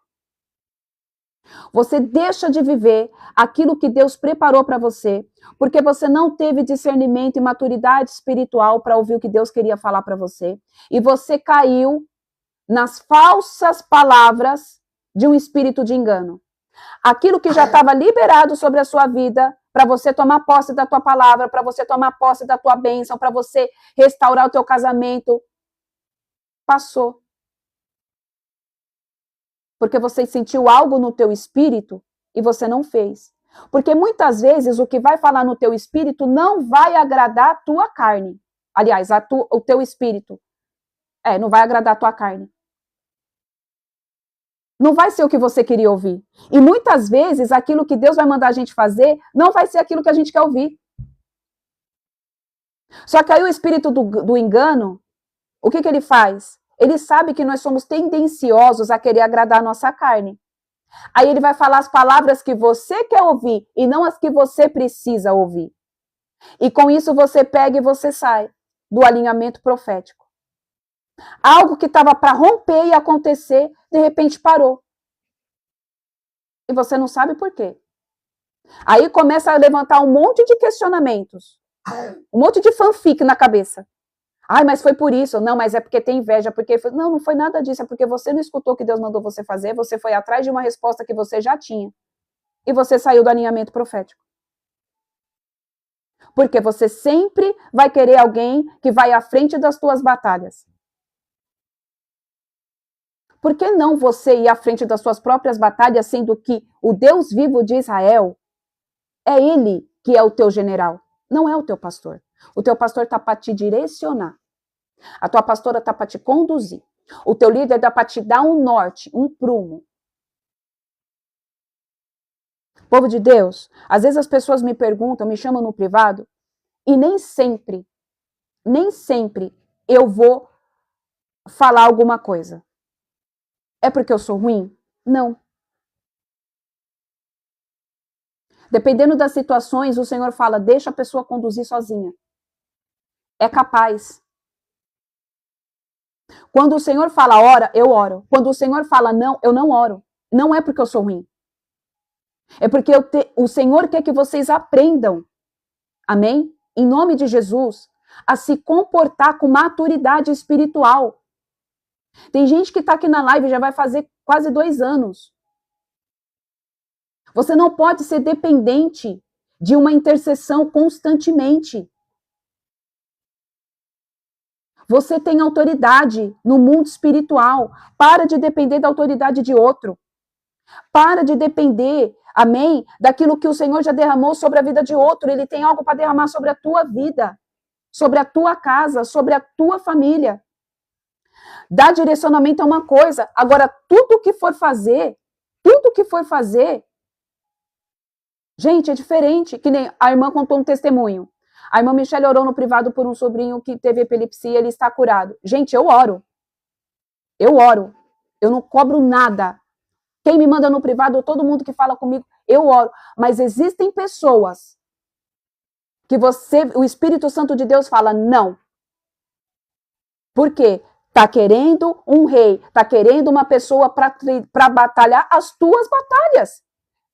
Você deixa de viver aquilo que Deus preparou para você, porque você não teve discernimento e maturidade espiritual para ouvir o que Deus queria falar para você. E você caiu nas falsas palavras de um espírito de engano. Aquilo que já estava liberado sobre a sua vida, para você tomar posse da tua palavra, para você tomar posse da tua bênção, para você restaurar o teu casamento, passou. Porque você sentiu algo no teu espírito e você não fez. Porque muitas vezes o que vai falar no teu espírito não vai agradar a tua carne. Aliás, o teu espírito. Não vai agradar a tua carne. Não vai ser o que você queria ouvir. E muitas vezes aquilo que Deus vai mandar a gente fazer não vai ser aquilo que a gente quer ouvir. Só que aí o espírito do engano, o que ele faz? Ele sabe que nós somos tendenciosos a querer agradar a nossa carne. Aí ele vai falar as palavras que você quer ouvir e não as que você precisa ouvir. E com isso você pega e você sai do alinhamento profético. Algo que estava para romper e acontecer, de repente parou. E você não sabe por quê. Aí começa a levantar um monte de questionamentos. Um monte de fanfic na cabeça. Ai, mas foi por isso. Não, mas é porque tem inveja. Não, não foi nada disso. É porque você não escutou o que Deus mandou você fazer. Você foi atrás de uma resposta que você já tinha. E você saiu do alinhamento profético. Porque você sempre vai querer alguém que vai à frente das tuas batalhas. Por que não você ir à frente das suas próprias batalhas, sendo que o Deus vivo de Israel é ele que é o teu general, não é o teu pastor. O teu pastor está para te direcionar. A tua pastora está para te conduzir. O teu líder está para te dar um norte, um prumo. Povo de Deus, às vezes as pessoas me perguntam, me chamam no privado, e nem sempre eu vou falar alguma coisa. É porque eu sou ruim? Não. Dependendo das situações, o Senhor fala, deixa a pessoa conduzir sozinha. É capaz. Quando o Senhor fala ora, eu oro. Quando o Senhor fala não, eu não oro. Não é porque eu sou ruim. É porque o Senhor quer que vocês aprendam, amém? Em nome de Jesus, a se comportar com maturidade espiritual. Tem gente que está aqui na live já vai fazer quase 2 anos. Você não pode ser dependente de uma intercessão constantemente. Você tem autoridade no mundo espiritual. Para de depender da autoridade de outro. Para de depender, amém, daquilo que o Senhor já derramou sobre a vida de outro. Ele tem algo para derramar sobre a tua vida, sobre a tua casa, sobre a tua família. Dar direcionamento é uma coisa. Agora, tudo que for fazer, gente, é diferente. Que nem a irmã contou um testemunho. A irmã Michele orou no privado por um sobrinho que teve epilepsia, ele está curado. Gente, eu oro. Eu não cobro nada. Quem me manda no privado, todo mundo que fala comigo, eu oro. Mas existem pessoas que o Espírito Santo de Deus fala, não. Por quê? Tá querendo um rei, tá querendo uma pessoa para batalhar as tuas batalhas.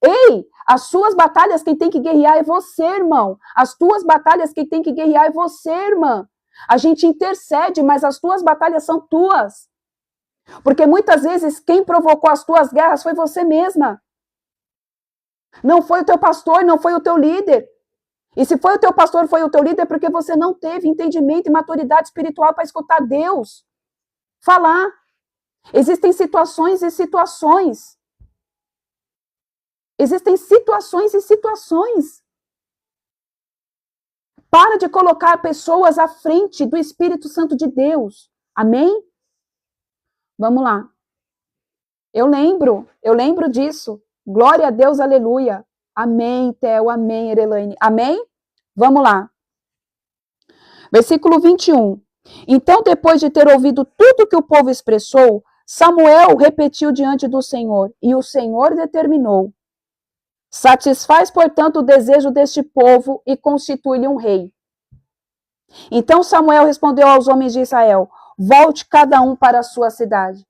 Ei, as suas batalhas quem tem que guerrear é você, irmão. As tuas batalhas quem tem que guerrear é você, irmã. A gente intercede, mas as tuas batalhas são tuas. Porque muitas vezes quem provocou as tuas guerras foi você mesma. Não foi o teu pastor, não foi o teu líder. E se foi o teu pastor, foi o teu líder, porque você não teve entendimento e maturidade espiritual para escutar Deus falar. Existem situações e situações. Existem situações e situações. Para de colocar pessoas à frente do Espírito Santo de Deus. Amém? Vamos lá. Eu lembro disso. Glória a Deus, aleluia. Amém, Theo, amém, Erelaine. Amém? Vamos lá. Versículo 21. Então, depois de ter ouvido tudo que o povo expressou, Samuel repetiu diante do Senhor, e o Senhor determinou: satisfaz, portanto, o desejo deste povo e constitui-lhe um rei. Então Samuel respondeu aos homens de Israel: volte cada um para a sua cidade.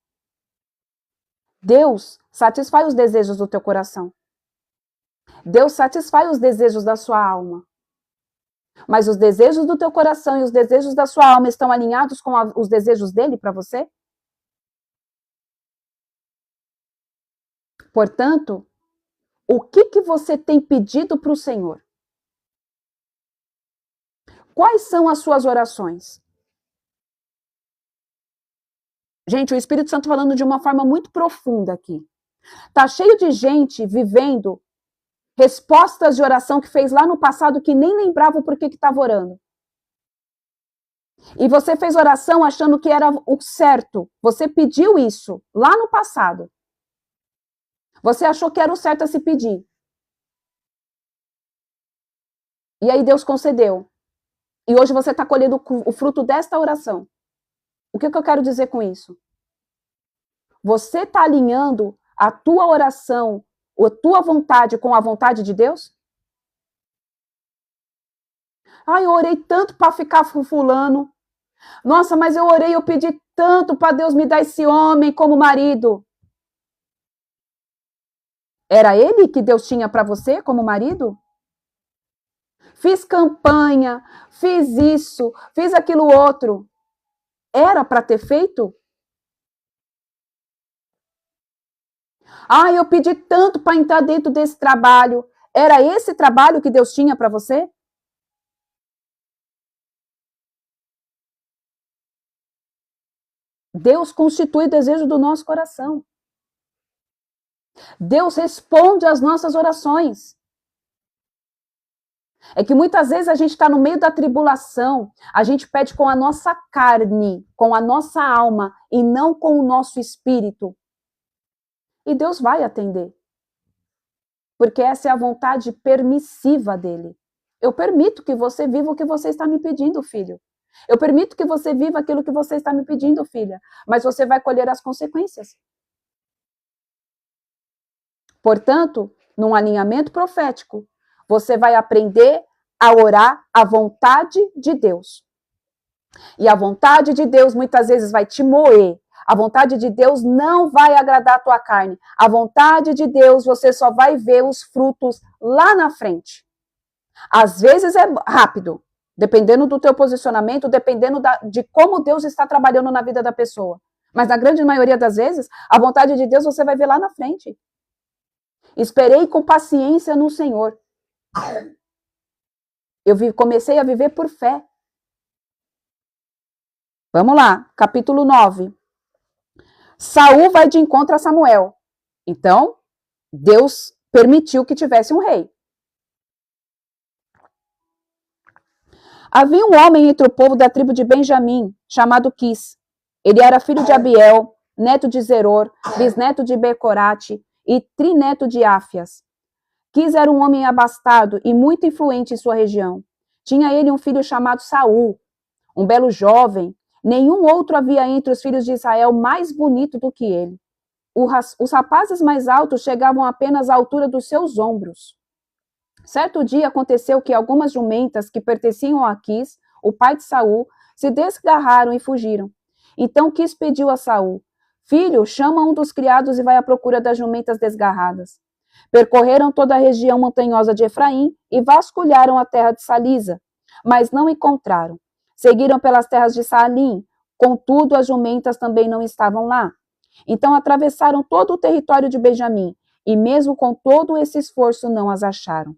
Deus satisfaz os desejos do teu coração. Deus satisfaz os desejos da sua alma. Mas os desejos do teu coração e os desejos da sua alma estão alinhados com os desejos dele para você? Portanto, o que você tem pedido para o Senhor? Quais são as suas orações? Gente, o Espírito Santo falando de uma forma muito profunda aqui. Tá cheio de gente vivendo respostas de oração que fez lá no passado que nem lembrava o porquê que estava orando. E você fez oração achando que era o certo. Você pediu isso lá no passado. Você achou que era o certo a se pedir. E aí Deus concedeu. E hoje você está colhendo o fruto desta oração. O que eu quero dizer com isso? Você está alinhando a tua oração, a tua vontade com a vontade de Deus? Eu orei tanto para ficar com fulano. Nossa, mas eu orei, eu pedi tanto para Deus me dar esse homem como marido. Era ele que Deus tinha para você como marido? Fiz campanha, fiz isso, fiz aquilo outro. Era para ter feito? Eu pedi tanto para entrar dentro desse trabalho. Era esse trabalho que Deus tinha para você? Deus constitui o desejo do nosso coração. Deus responde às nossas orações. É que muitas vezes a gente está no meio da tribulação, a gente pede com a nossa carne, com a nossa alma, e não com o nosso espírito. E Deus vai atender. Porque essa é a vontade permissiva dele. Eu permito que você viva o que você está me pedindo, filho. Eu permito que você viva aquilo que você está me pedindo, filha. Mas você vai colher as consequências. Portanto, num alinhamento profético, você vai aprender a orar a vontade de Deus. E a vontade de Deus muitas vezes vai te moer. A vontade de Deus não vai agradar a tua carne. A vontade de Deus, você só vai ver os frutos lá na frente. Às vezes é rápido, dependendo do teu posicionamento, dependendo de como Deus está trabalhando na vida da pessoa. Mas na grande maioria das vezes, a vontade de Deus você vai ver lá na frente. Esperei com paciência no Senhor. Comecei a viver por fé. Vamos lá, capítulo 9. Saul vai de encontro a Samuel. Então, Deus permitiu que tivesse um rei. Havia um homem entre o povo da tribo de Benjamim, chamado Quis. Ele era filho de Abiel, neto de Zeror, bisneto de Becorate e trineto de Áfias. Quis era um homem abastado e muito influente em sua região. Tinha ele um filho chamado Saul, um belo jovem. Nenhum outro havia entre os filhos de Israel mais bonito do que ele. Os rapazes mais altos chegavam apenas à altura dos seus ombros. Certo dia aconteceu que algumas jumentas que pertenciam a Quis, o pai de Saul, se desgarraram e fugiram. Então Quis pediu a Saul: filho, chama um dos criados e vai à procura das jumentas desgarradas. Percorreram toda a região montanhosa de Efraim e vasculharam a terra de Salisa, mas não encontraram. Seguiram pelas terras de Saalim, contudo as jumentas também não estavam lá. Então atravessaram todo o território de Benjamim, e mesmo com todo esse esforço não as acharam.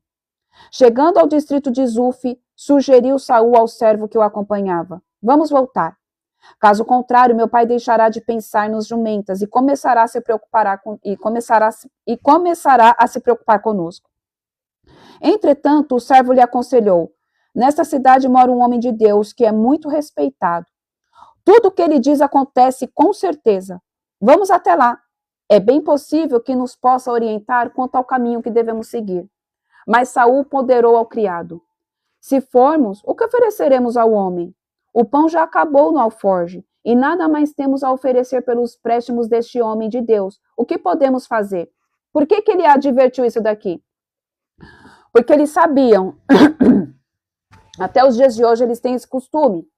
Chegando ao distrito de Zuf, sugeriu Saul ao servo que o acompanhava: vamos voltar. Caso contrário, meu pai deixará de pensar nos jumentas e começará a se preocupar conosco. Entretanto, o servo lhe aconselhou: nesta cidade mora um homem de Deus que é muito respeitado. Tudo o que ele diz acontece com certeza. Vamos até lá. É bem possível que nos possa orientar quanto ao caminho que devemos seguir. Mas Saul ponderou ao criado: se formos, o que ofereceremos ao homem? O pão já acabou no alforje, e nada mais temos a oferecer pelos préstimos deste homem de Deus. O que podemos fazer? Por que ele advertiu isso daqui? Porque eles sabiam, até os dias de hoje eles têm esse costume.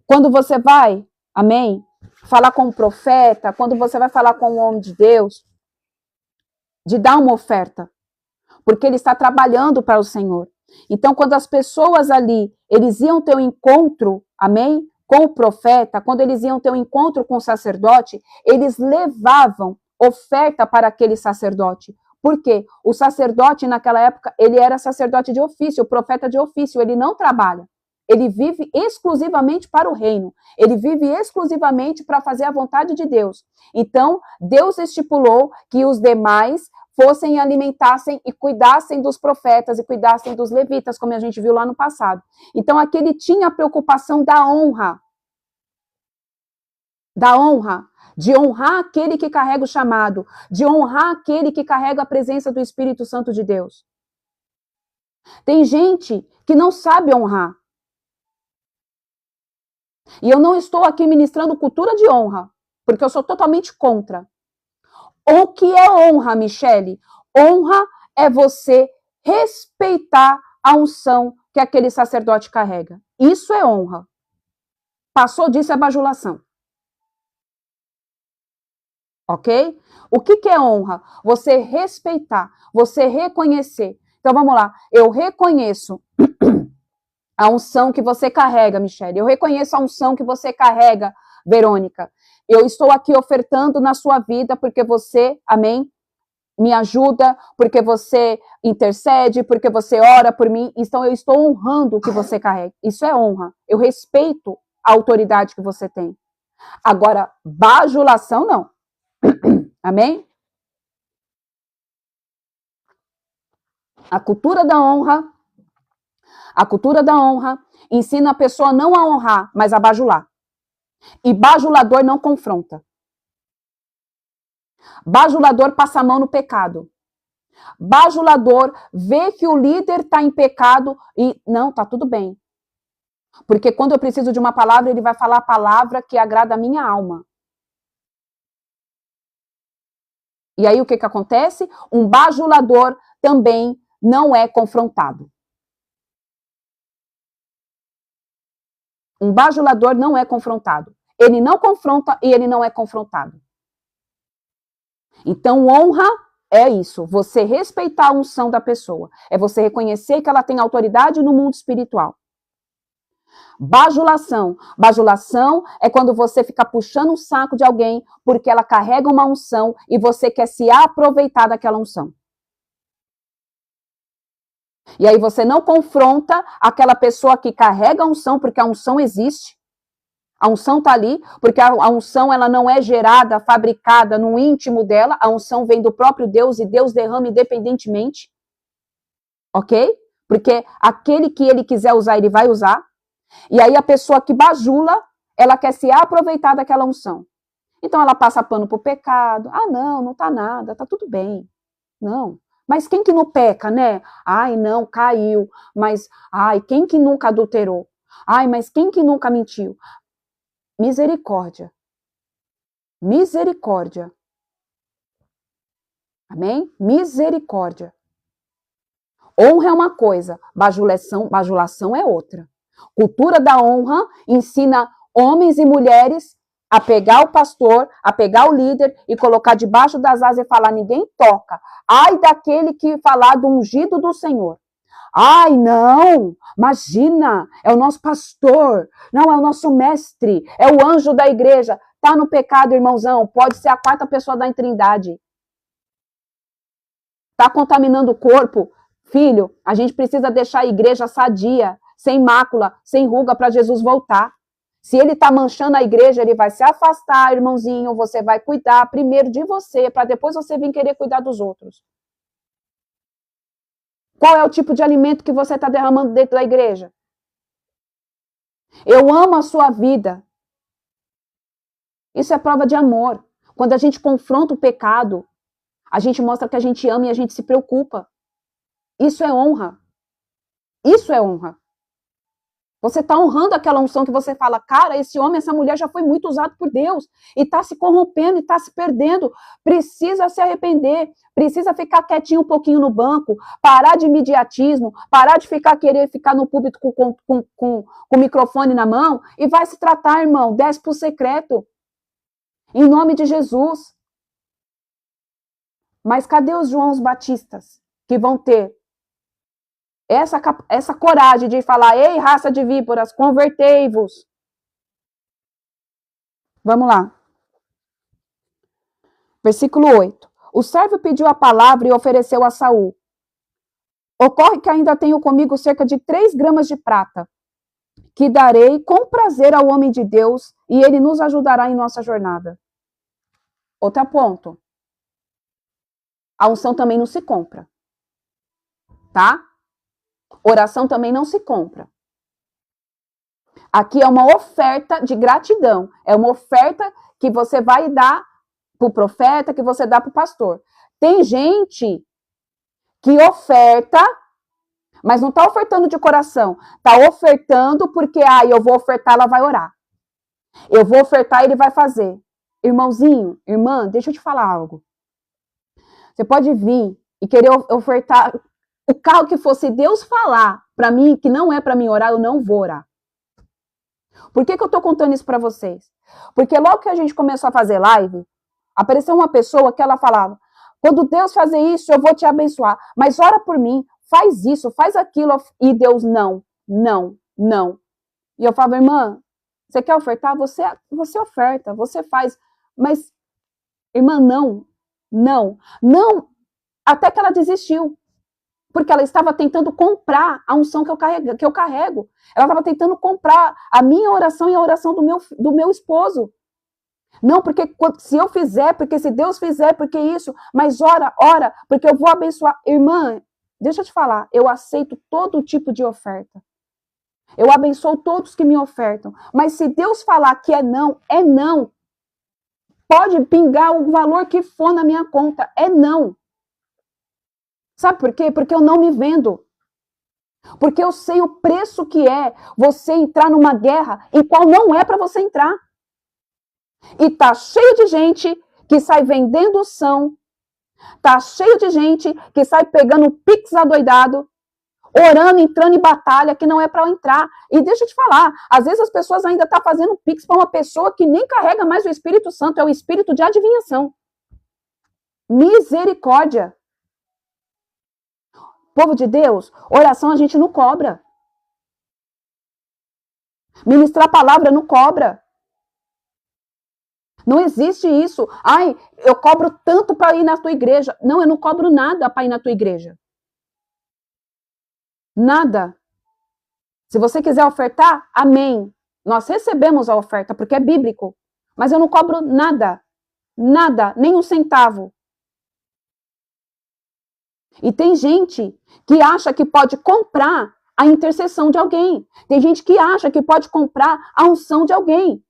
Quando você vai, amém, falar com um profeta, quando você vai falar com um homem de Deus, de dar uma oferta, porque ele está trabalhando para o Senhor. Então, quando as pessoas ali, eles iam ter um encontro, amém, com o profeta, quando eles iam ter um encontro com o sacerdote, eles levavam oferta para aquele sacerdote. Por quê? O sacerdote, naquela época, ele era sacerdote de ofício, o profeta de ofício, ele não trabalha. Ele vive exclusivamente para o reino. Ele vive exclusivamente para fazer a vontade de Deus. Então, Deus estipulou que os demais fossem, alimentassem e cuidassem dos profetas e cuidassem dos levitas, como a gente viu lá no passado. Então, aqui ele tinha a preocupação da honra, de honrar aquele que carrega o chamado, de honrar aquele que carrega a presença do Espírito Santo de Deus. Tem gente que não sabe honrar. E eu não estou aqui ministrando cultura de honra, porque eu sou totalmente contra. O que é honra, Michele? Honra é você respeitar a unção que aquele sacerdote carrega. Isso é honra. Passou disso é bajulação. Ok? O que é honra? Você respeitar, você reconhecer. Então vamos lá. Eu reconheço a unção que você carrega, Michele. Eu reconheço a unção que você carrega, Verônica. Eu estou aqui ofertando na sua vida porque você, amém, me ajuda, porque você intercede, porque você ora por mim. Então eu estou honrando o que você carrega. Isso é honra. Eu respeito a autoridade que você tem. Agora, bajulação, não. Amém? A cultura da honra ensina a pessoa não a honrar, mas a bajular. E bajulador não confronta. Bajulador passa a mão no pecado. Bajulador vê que o líder está em pecado e, não, tá tudo bem. Porque quando eu preciso de uma palavra, ele vai falar a palavra que agrada a minha alma. E aí o que acontece? Um bajulador também não é confrontado. Um bajulador não é confrontado. Ele não confronta e ele não é confrontado. Então, honra é isso, você respeitar a unção da pessoa. É você reconhecer que ela tem autoridade no mundo espiritual. Bajulação. Bajulação é quando você fica puxando o saco de alguém porque ela carrega uma unção e você quer se aproveitar daquela unção. E aí você não confronta aquela pessoa que carrega a unção, porque a unção existe. A unção está ali, porque a unção ela não é gerada, fabricada no íntimo dela. A unção vem do próprio Deus e Deus derrama independentemente. Ok? Porque aquele que ele quiser usar, ele vai usar. E aí a pessoa que bajula, ela quer se aproveitar daquela unção. Então ela passa pano pro pecado. Ah, não tá nada, tá tudo bem. Não. Mas quem que não peca, né? Ai, não, caiu. Mas, ai, quem que nunca adulterou? Ai, mas quem que nunca mentiu? Misericórdia. Misericórdia. Amém? Misericórdia. Honra é uma coisa, bajulação é outra. Cultura da honra ensina homens e mulheres a pegar o pastor, a pegar o líder e colocar debaixo das asas e falar, ninguém toca. Ai daquele que falar do ungido do Senhor. Ai, não, imagina, é o nosso pastor, não, é o nosso mestre, é o anjo da igreja. Tá no pecado, irmãozão, pode ser a quarta pessoa da Trindade. Tá contaminando o corpo. Filho, a gente precisa deixar a igreja sadia, sem mácula, sem ruga, para Jesus voltar. Se ele está manchando a igreja, ele vai se afastar, irmãozinho, você vai cuidar primeiro de você, para depois você vir querer cuidar dos outros. Qual é o tipo de alimento que você está derramando dentro da igreja? Eu amo a sua vida. Isso é prova de amor. Quando a gente confronta o pecado, a gente mostra que a gente ama e a gente se preocupa. Isso é honra. Isso é honra. Você está honrando aquela unção que você fala, cara, esse homem, essa mulher já foi muito usado por Deus e está se corrompendo e está se perdendo. Precisa se arrepender, precisa ficar quietinho um pouquinho no banco, parar de imediatismo, parar de querer ficar no púlpito com o microfone na mão e vai se tratar, irmão, desce para o secreto. Em nome de Jesus. Mas cadê os Joãos Batistas que vão ter essa coragem de falar, ei, raça de víboras, convertei-vos. Vamos lá. Versículo 8. O servo pediu a palavra e ofereceu a Saul. Ocorre que ainda tenho comigo cerca de 3 gramas de prata, que darei com prazer ao homem de Deus, e ele nos ajudará em nossa jornada. Outro ponto. A unção também não se compra. Tá? Oração também não se compra. Aqui é uma oferta de gratidão. É uma oferta que você vai dar para o profeta, que você dá para o pastor. Tem gente que oferta, mas não está ofertando de coração. Está ofertando porque, eu vou ofertar, ela vai orar. Eu vou ofertar, ele vai fazer. Irmãozinho, irmã, deixa eu te falar algo. Você pode vir e querer ofertar o carro que fosse Deus falar para mim, que não é para mim orar, eu não vou orar. Por que eu estou contando isso para vocês? Porque logo que a gente começou a fazer live, apareceu uma pessoa que ela falava, quando Deus fazer isso, eu vou te abençoar, mas ora por mim, faz isso, faz aquilo, e Deus, não. E eu falava, irmã, você quer ofertar? Você oferta, você faz, mas, irmã, não, até que ela desistiu. Porque ela estava tentando comprar a unção que eu carrego. Ela estava tentando comprar a minha oração e a oração do meu esposo. Não, porque se eu fizer, porque se Deus fizer, porque isso, mas ora, porque eu vou abençoar. Irmã, deixa eu te falar, eu aceito todo tipo de oferta. Eu abençoo todos que me ofertam. Mas se Deus falar que é não, é não. Pode pingar o valor que for na minha conta, é não. Sabe por quê? Porque eu não me vendo. Porque eu sei o preço que é você entrar numa guerra em qual não é para você entrar. E tá cheio de gente que sai vendendo são, tá cheio de gente que sai pegando pix adoidado, orando, entrando em batalha que não é para entrar. E deixa eu te falar, às vezes as pessoas ainda estão fazendo pix para uma pessoa que nem carrega mais o Espírito Santo, é o espírito de adivinhação. Misericórdia. Povo de Deus, oração a gente não cobra. Ministrar a palavra não cobra. Não existe isso. Ai, eu cobro tanto para ir na tua igreja. Não, eu não cobro nada para ir na tua igreja. Nada. Se você quiser ofertar, amém. Nós recebemos a oferta, porque é bíblico. Mas eu não cobro nada. Nada, nem um centavo. E tem gente que acha que pode comprar a intercessão de alguém. Tem gente que acha que pode comprar a unção de alguém.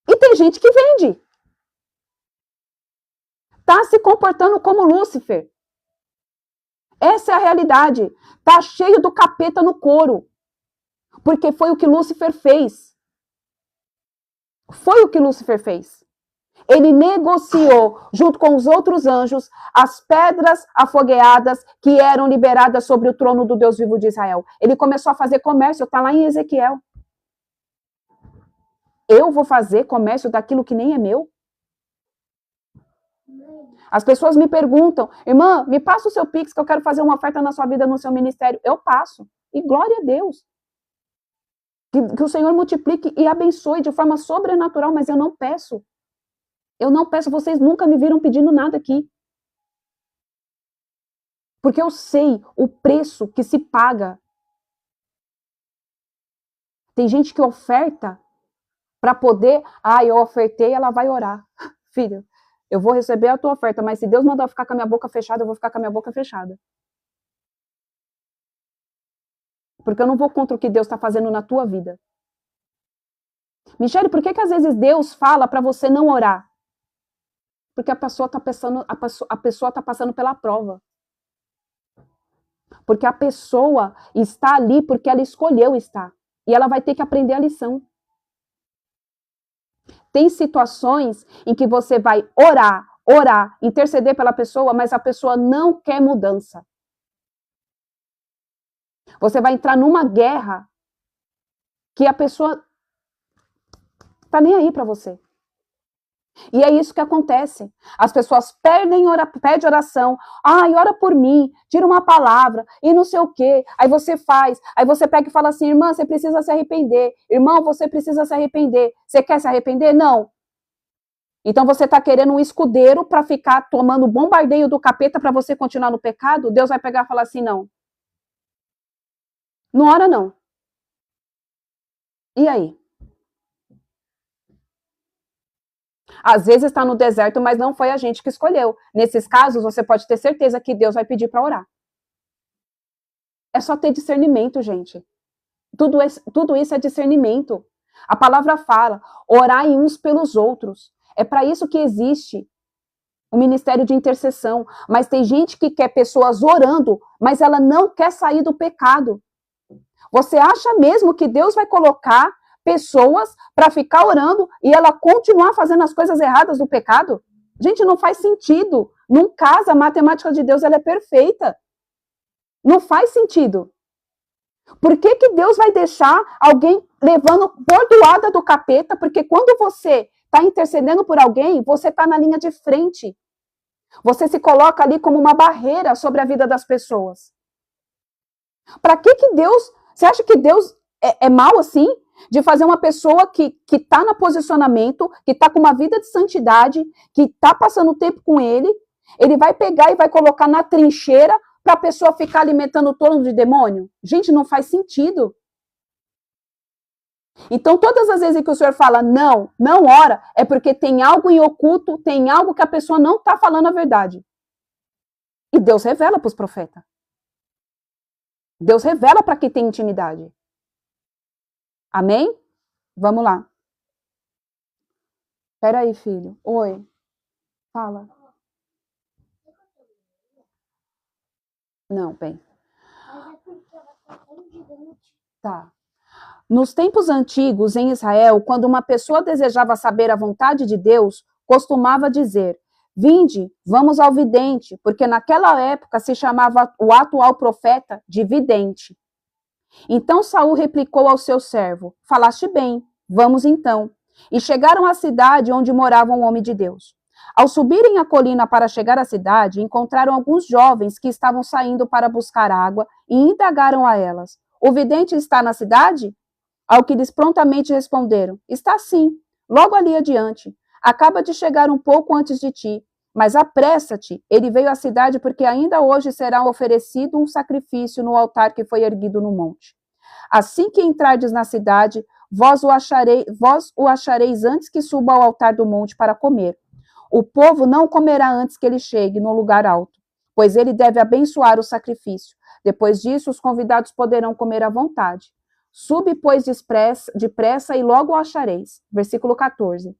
E tem gente que vende. Está se comportando como Lúcifer. Essa é a realidade. Está cheio do capeta no couro. Porque foi o que Lúcifer fez. Foi o que Lúcifer fez. Ele negociou, junto com os outros anjos, as pedras afogueadas que eram liberadas sobre o trono do Deus vivo de Israel. Ele começou a fazer comércio, está lá em Ezequiel. Eu vou fazer comércio daquilo que nem é meu? As pessoas me perguntam, irmã, me passa o seu Pix que eu quero fazer uma oferta na sua vida, no seu ministério. Eu passo. E glória a Deus. Que o Senhor multiplique e abençoe de forma sobrenatural, mas eu não peço. Eu não peço, vocês nunca me viram pedindo nada aqui. Porque eu sei o preço que se paga. Tem gente que oferta para poder, eu ofertei, ela vai orar. Filho, eu vou receber a tua oferta, mas se Deus mandar eu ficar com a minha boca fechada, eu vou ficar com a minha boca fechada. Porque eu não vou contra o que Deus está fazendo na tua vida. Michele, por que às vezes Deus fala para você não orar? Porque a pessoa está passando pela prova. Porque a pessoa está ali porque ela escolheu estar. E ela vai ter que aprender a lição. Tem situações em que você vai orar, interceder pela pessoa, mas a pessoa não quer mudança. Você vai entrar numa guerra que a pessoa tá nem aí para você. E é isso que acontece. As pessoas pedem oração. Ora por mim, tira uma palavra, e não sei o quê. Aí você faz. Aí você pega e fala assim, irmã, você precisa se arrepender. Irmão, você precisa se arrepender. Você quer se arrepender? Não. Então você está querendo um escudeiro para ficar tomando bombardeio do capeta para você continuar no pecado? Deus vai pegar e falar assim, não. Não ora, não. E aí? Às vezes está no deserto, mas não foi a gente que escolheu. Nesses casos, você pode ter certeza que Deus vai pedir para orar. É só ter discernimento, gente. Tudo isso é discernimento. A palavra fala, orai uns pelos outros. É para isso que existe o ministério de intercessão. Mas tem gente que quer pessoas orando, mas ela não quer sair do pecado. Você acha mesmo que Deus vai colocar pessoas para ficar orando e ela continuar fazendo as coisas erradas do pecado? Gente, não faz sentido. Não casa, a matemática de Deus ela é perfeita. Não faz sentido. Por que Deus vai deixar alguém levando bordoada do capeta? Porque quando você está intercedendo por alguém, você está na linha de frente. Você se coloca ali como uma barreira sobre a vida das pessoas. Para que Deus... Você acha que Deus é mau assim? De fazer uma pessoa que está no posicionamento, que está com uma vida de santidade, que está passando tempo com ele vai pegar e vai colocar na trincheira para a pessoa ficar alimentando o torno de demônio? Gente, não faz sentido. Então, todas as vezes que o Senhor fala não, não ora, é porque tem algo em oculto, tem algo que a pessoa não está falando a verdade. E Deus revela para os profetas. Deus revela para quem tem intimidade. Amém? Vamos lá. Espera aí, filho. Oi. Fala. Não, bem. Tá. Nos tempos antigos, em Israel, quando uma pessoa desejava saber a vontade de Deus, costumava dizer: Vinde, vamos ao vidente, porque naquela época se chamava o atual profeta de vidente. Então Saul replicou ao seu servo: Falaste bem, vamos então. E chegaram à cidade onde morava um homem de Deus. Ao subirem a colina para chegar à cidade, encontraram alguns jovens que estavam saindo para buscar água e indagaram a elas: O vidente está na cidade? Ao que eles prontamente responderam: Está sim, logo ali adiante. Acaba de chegar um pouco antes de ti. Mas apressa-te, ele veio à cidade porque ainda hoje será oferecido um sacrifício no altar que foi erguido no monte. Assim que entrardes na cidade, vós o achareis antes que suba ao altar do monte para comer. O povo não comerá antes que ele chegue no lugar alto, pois ele deve abençoar o sacrifício. Depois disso, os convidados poderão comer à vontade. Sube, pois, depressa e logo o achareis. Versículo 14.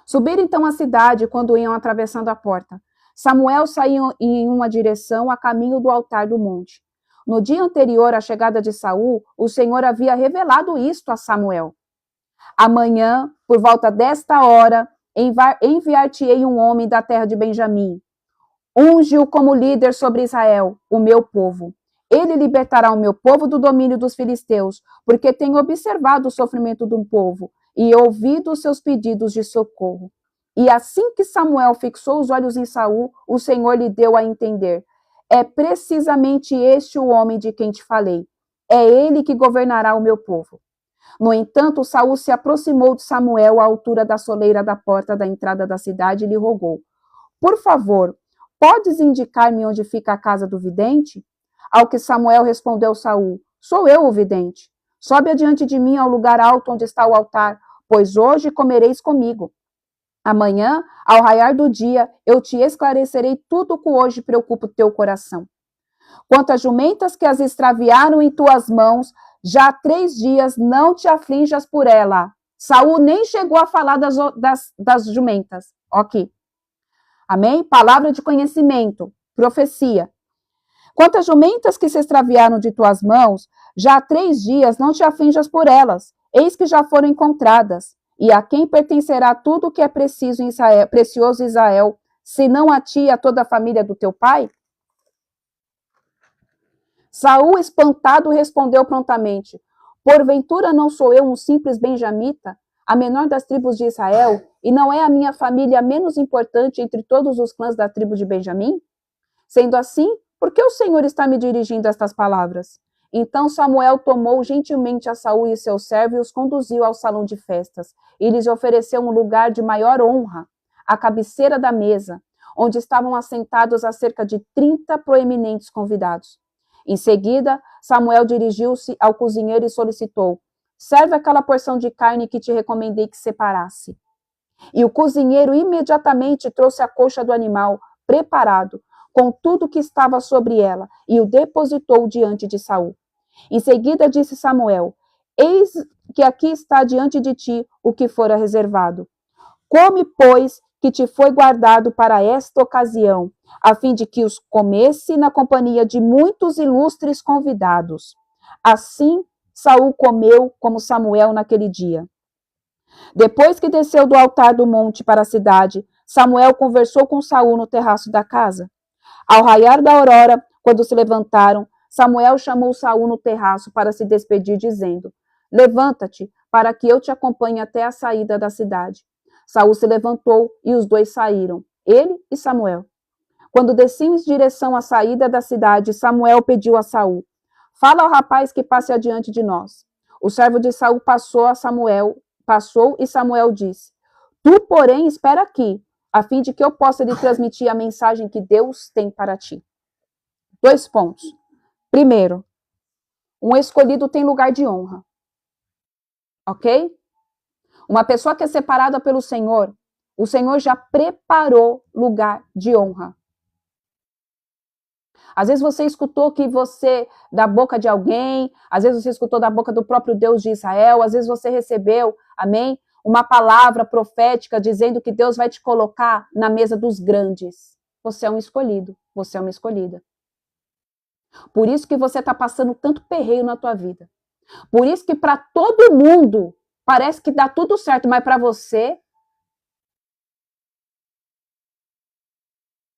Subiram então a cidade quando iam atravessando a porta. Samuel saiu em uma direção a caminho do altar do monte. No dia anterior à chegada de Saul, o Senhor havia revelado isto a Samuel. Amanhã, por volta desta hora, enviar-te-ei um homem da terra de Benjamim. Unge-o como líder sobre Israel, o meu povo. Ele libertará o meu povo do domínio dos filisteus, porque tenho observado o sofrimento do povo e ouvido os seus pedidos de socorro. E assim que Samuel fixou os olhos em Saul, o Senhor lhe deu a entender: é precisamente este o homem de quem te falei. É ele que governará o meu povo. No entanto, Saul se aproximou de Samuel à altura da soleira da porta da entrada da cidade e lhe rogou: Por favor, podes indicar-me onde fica a casa do vidente? Ao que Samuel respondeu Saul: Sou eu o vidente. Sobe adiante de mim ao lugar alto onde está o altar, pois hoje comereis comigo. Amanhã, ao raiar do dia, eu te esclarecerei tudo o que hoje preocupa o teu coração. Quanto às jumentas que as extraviaram em tuas mãos, já há 3 dias não te aflinjas por ela. Saul nem chegou a falar das jumentas. Ok. Amém? Palavra de conhecimento, profecia. Quanto às jumentas que se extraviaram de tuas mãos, já há 3 dias não te aflinjas por elas. Eis que já foram encontradas. E a quem pertencerá tudo o que é precioso em Israel, senão a ti e a toda a família do teu pai? Saul, espantado, respondeu prontamente: Porventura não sou eu um simples benjamita, a menor das tribos de Israel, e não é a minha família a menos importante entre todos os clãs da tribo de Benjamim? Sendo assim, por que o Senhor está me dirigindo estas palavras? Então Samuel tomou gentilmente a Saul e seu servo e os conduziu ao salão de festas, e lhes ofereceu um lugar de maior honra, à cabeceira da mesa, onde estavam assentados a cerca de 30 proeminentes convidados. Em seguida, Samuel dirigiu-se ao cozinheiro e solicitou: Serve aquela porção de carne que te recomendei que separasse. E o cozinheiro imediatamente trouxe a coxa do animal, preparado, com tudo que estava sobre ela, e o depositou diante de Saul. Em seguida disse Samuel: Eis que aqui está diante de ti o que fora reservado. Come, pois, que te foi guardado para esta ocasião, a fim de que os comesse na companhia de muitos ilustres convidados. Assim, Saul comeu como Samuel naquele dia. Depois que desceu do altar do monte para a cidade, Samuel conversou com Saul no terraço da casa. Ao raiar da aurora, quando se levantaram, Samuel chamou Saul no terraço para se despedir, dizendo: Levanta-te, para que eu te acompanhe até a saída da cidade. Saul se levantou e os dois saíram, ele e Samuel. Quando desciam em direção à saída da cidade, Samuel pediu a Saul: Fala ao rapaz que passe adiante de nós. O servo de Saul passou e Samuel disse: Tu, porém, espera aqui, a fim de que eu possa lhe transmitir a mensagem que Deus tem para ti. 2 pontos. Primeiro, um escolhido tem lugar de honra. ok? Uma pessoa que é separada pelo Senhor, o Senhor já preparou lugar de honra. Às vezes você escutou que você, da boca de alguém, às vezes você escutou da boca do próprio Deus de Israel, às vezes você recebeu, amém? Uma palavra profética dizendo que Deus vai te colocar na mesa dos grandes. Você é um escolhido, você é uma escolhida. Por isso que você está passando tanto perreio na tua vida. Por isso que para todo mundo parece que dá tudo certo, mas para você,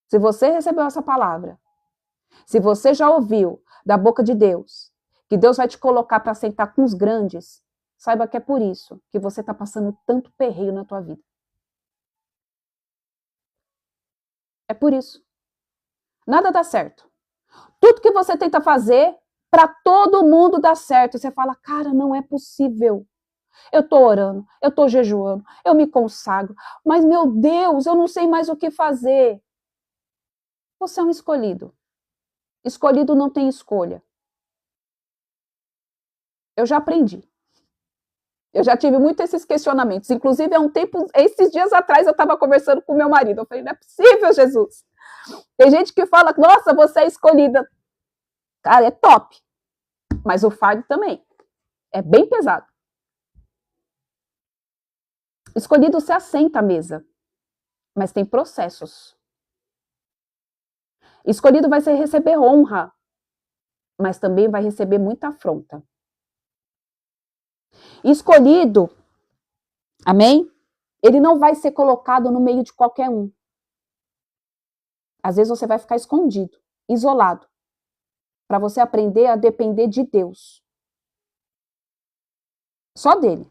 se você recebeu essa palavra, se você já ouviu da boca de Deus, que Deus vai te colocar para sentar com os grandes, saiba que é por isso que você está passando tanto perreio na tua vida. É por isso. Nada dá certo. Tudo que você tenta fazer, para todo mundo dá certo. Você fala, cara, não é possível. Eu estou orando, eu estou jejuando, eu me consagro, mas, meu Deus, eu não sei mais o que fazer. Você é um escolhido. Escolhido não tem escolha. Eu já aprendi. Eu já tive muito esses questionamentos. Inclusive, há um tempo, esses dias atrás, eu estava conversando com meu marido. Eu falei, não é possível, Jesus. Tem gente que fala, nossa, você é escolhida. Cara, é top. Mas o fardo também. É bem pesado. Escolhido se assenta à mesa. Mas tem processos. Escolhido vai receber honra. Mas também vai receber muita afronta. Escolhido, amém? Ele não vai ser colocado no meio de qualquer um. Às vezes você vai ficar escondido, isolado, para você aprender a depender de Deus. Só dele.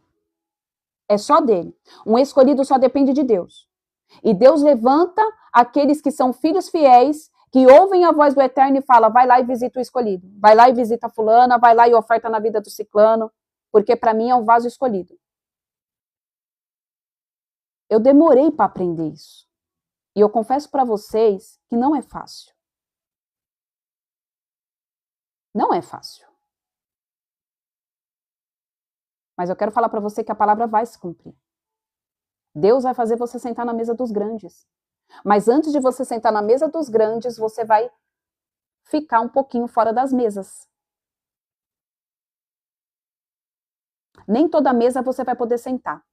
É só dele. Um escolhido só depende de Deus. E Deus levanta aqueles que são filhos fiéis, que ouvem a voz do Eterno e fala, vai lá e visita o escolhido. Vai lá e visita a fulana, vai lá e oferta na vida do ciclano, porque para mim é um vaso escolhido. Eu demorei para aprender isso. E eu confesso para vocês que não é fácil. Não é fácil. Mas eu quero falar para você que a palavra vai se cumprir. Deus vai fazer você sentar na mesa dos grandes. Mas antes de você sentar na mesa dos grandes, você vai ficar um pouquinho fora das mesas. Nem toda mesa você vai poder sentar.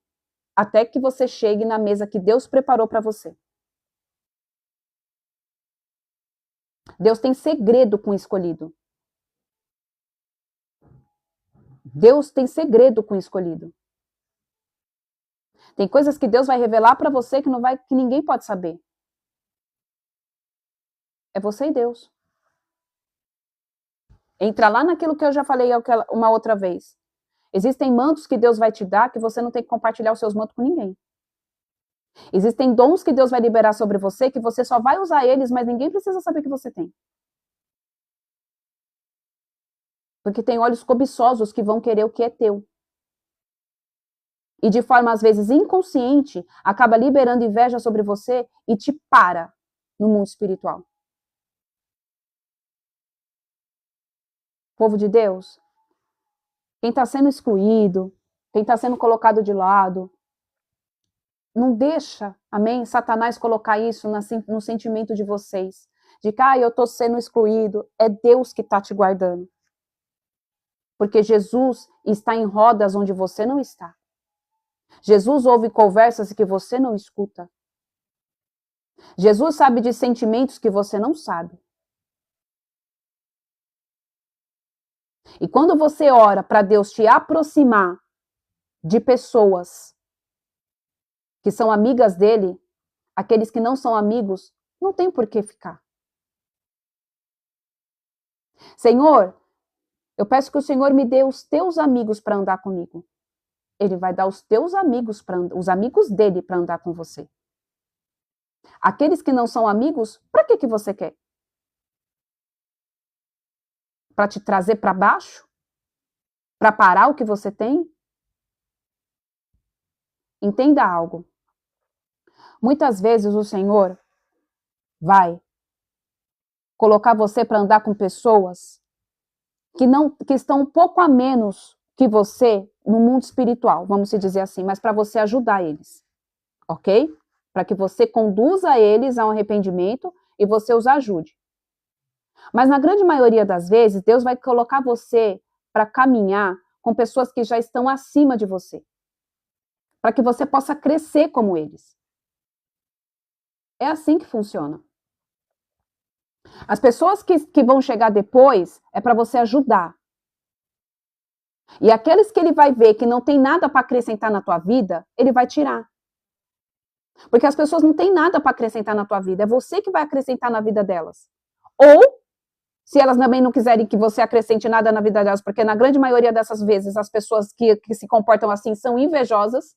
Até que você chegue na mesa que Deus preparou para você. Deus tem segredo com o escolhido. Deus tem segredo com o escolhido. Tem coisas que Deus vai revelar para você que ninguém pode saber. É você e Deus. Entra lá naquilo que eu já falei uma outra vez. Existem mantos que Deus vai te dar que você não tem que compartilhar os seus mantos com ninguém. Existem dons que Deus vai liberar sobre você que você só vai usar eles, mas ninguém precisa saber que você tem. Porque tem olhos cobiçosos que vão querer o que é teu. E de forma, às vezes, inconsciente, acaba liberando inveja sobre você e te para no mundo espiritual. Povo de Deus, quem está sendo excluído, quem está sendo colocado de lado, não deixa, amém, Satanás colocar isso no sentimento de vocês. De que, eu estou sendo excluído. É Deus que está te guardando. Porque Jesus está em rodas onde você não está. Jesus ouve conversas que você não escuta. Jesus sabe de sentimentos que você não sabe. E quando você ora para Deus te aproximar de pessoas que são amigas dele, aqueles que não são amigos, não tem por que ficar. Senhor, eu peço que o Senhor me dê os teus amigos para andar comigo. Ele vai dar os teus amigos, os amigos dele para andar com você. Aqueles que não são amigos, para que você quer? Para te trazer para baixo? Para parar o que você tem? Entenda algo. Muitas vezes o Senhor vai colocar você para andar com pessoas que estão um pouco a menos que você, no mundo espiritual, vamos dizer assim, mas para você ajudar eles, ok? Para que você conduza eles ao arrependimento e você os ajude. Mas na grande maioria das vezes, Deus vai colocar você para caminhar com pessoas que já estão acima de você, para que você possa crescer como eles. É assim que funciona. As pessoas que vão chegar depois é para você ajudar. E aqueles que ele vai ver que não tem nada para acrescentar na tua vida, ele vai tirar. Porque as pessoas não têm nada para acrescentar na tua vida, é você que vai acrescentar na vida delas. Ou, se elas também não quiserem que você acrescente nada na vida delas, porque na grande maioria dessas vezes as pessoas que se comportam assim são invejosas,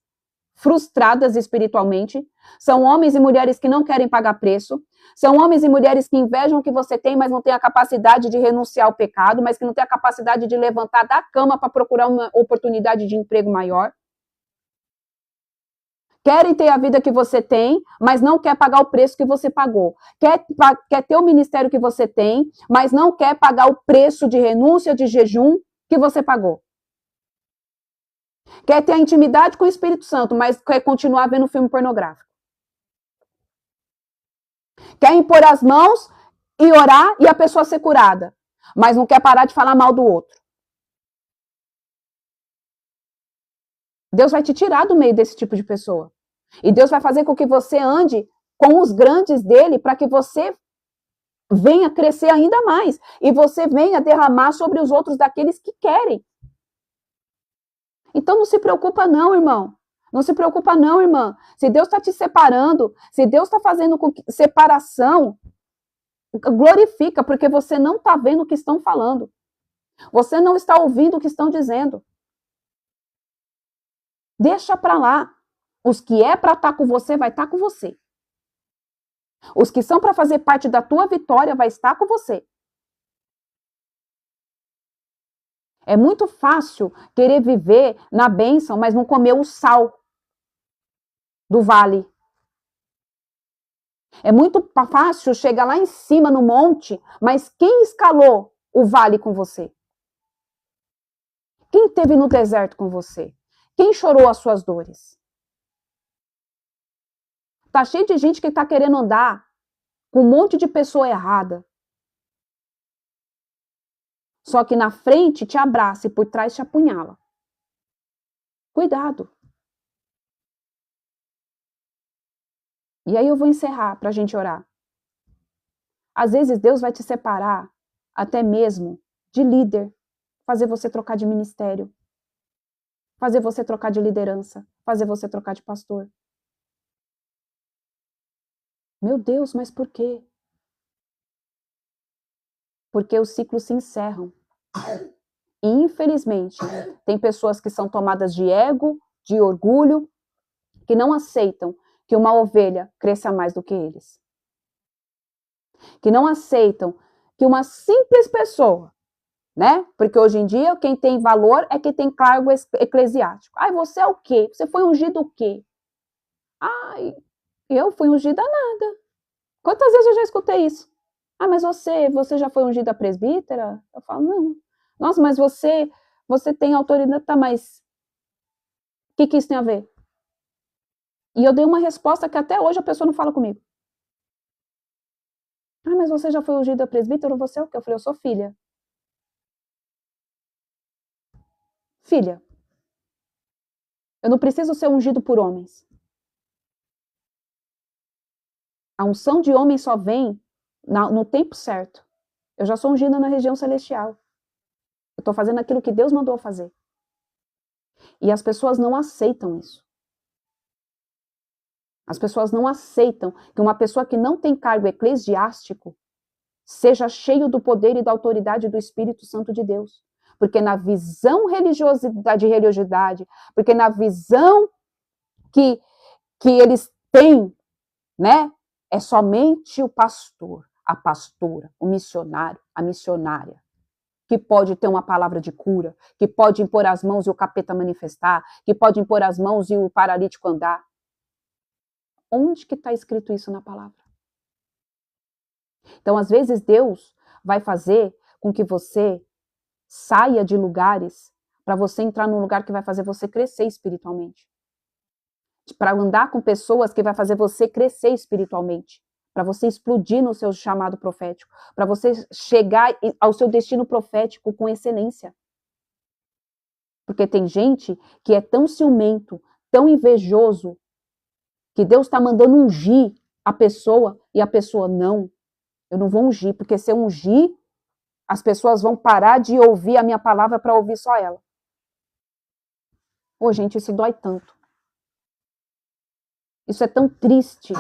frustradas espiritualmente, são homens e mulheres que não querem pagar preço, são homens e mulheres que invejam o que você tem, mas não têm a capacidade de renunciar ao pecado, mas que não têm a capacidade de levantar da cama para procurar uma oportunidade de emprego maior. Querem ter a vida que você tem, mas não quer pagar o preço que você pagou. Quer ter o ministério que você tem, mas não quer pagar o preço de renúncia, de jejum que você pagou. Quer ter a intimidade com o Espírito Santo, mas quer continuar vendo filme pornográfico. Quer impor as mãos e orar e a pessoa ser curada, mas não quer parar de falar mal do outro. Deus vai te tirar do meio desse tipo de pessoa. E Deus vai fazer com que você ande com os grandes dele para que você venha crescer ainda mais. E você venha derramar sobre os outros daqueles que querem. Então não se preocupa não, irmão. Não se preocupa não, irmã. Se Deus está te separando, se Deus está fazendo com separação, glorifica, porque você não está vendo o que estão falando. Você não está ouvindo o que estão dizendo. Deixa para lá. Os que é para estar com você, vai estar com você. Os que são para fazer parte da tua vitória, vai estar com você. É muito fácil querer viver na bênção, mas não comer o sal do vale. É muito fácil chegar lá em cima no monte, mas quem escalou o vale com você? Quem esteve no deserto com você? Quem chorou as suas dores? Tá cheio de gente que tá querendo andar com um monte de pessoa errada. Só que na frente te abraça e por trás te apunhala. Cuidado. E aí eu vou encerrar para a gente orar. Às vezes Deus vai te separar até mesmo de líder, fazer você trocar de ministério, fazer você trocar de liderança, fazer você trocar de pastor. Meu Deus, mas por quê? Porque os ciclos se encerram. E, infelizmente, tem pessoas que são tomadas de ego, de orgulho, que não aceitam que uma ovelha cresça mais do que eles. Que não aceitam que uma simples pessoa, né? Porque hoje em dia quem tem valor é quem tem cargo eclesiástico. Ai, você é o quê? Você foi ungido o quê? Ai, eu fui ungida nada. Quantas vezes eu já escutei isso? Ah, mas você já foi ungida presbítera? Eu falo, não. Nossa, mas você tem autoridade, tá, mas o que isso tem a ver? E eu dei uma resposta que até hoje a pessoa não fala comigo. Ah, mas você já foi ungida presbítero? Você é o quê? Eu falei, eu sou filha. Filha. Eu não preciso ser ungido por homens. A unção de homem só vem no tempo certo. Eu já sou ungida na região celestial. Eu estou fazendo aquilo que Deus mandou fazer. E as pessoas não aceitam isso. As pessoas não aceitam que uma pessoa que não tem cargo eclesiástico seja cheio do poder e da autoridade do Espírito Santo de Deus. Porque na visão religiosidade, porque na visão que eles têm, né, é somente o pastor, a pastora, o missionário, a missionária, que pode ter uma palavra de cura, que pode impor as mãos e o capeta manifestar, que pode impor as mãos e o paralítico andar. Onde que está escrito isso na palavra? Então, às vezes, Deus vai fazer com que você saia de lugares para você entrar num lugar que vai fazer você crescer espiritualmente. Para andar com pessoas que vai fazer você crescer espiritualmente. Para você explodir no seu chamado profético. Para você chegar ao seu destino profético com excelência. Porque tem gente que é tão ciumento, tão invejoso, que Deus está mandando ungir a pessoa e a pessoa não. Eu não vou ungir, porque se eu ungir, as pessoas vão parar de ouvir a minha palavra para ouvir só ela. Pô, gente, isso dói tanto. Isso é tão triste.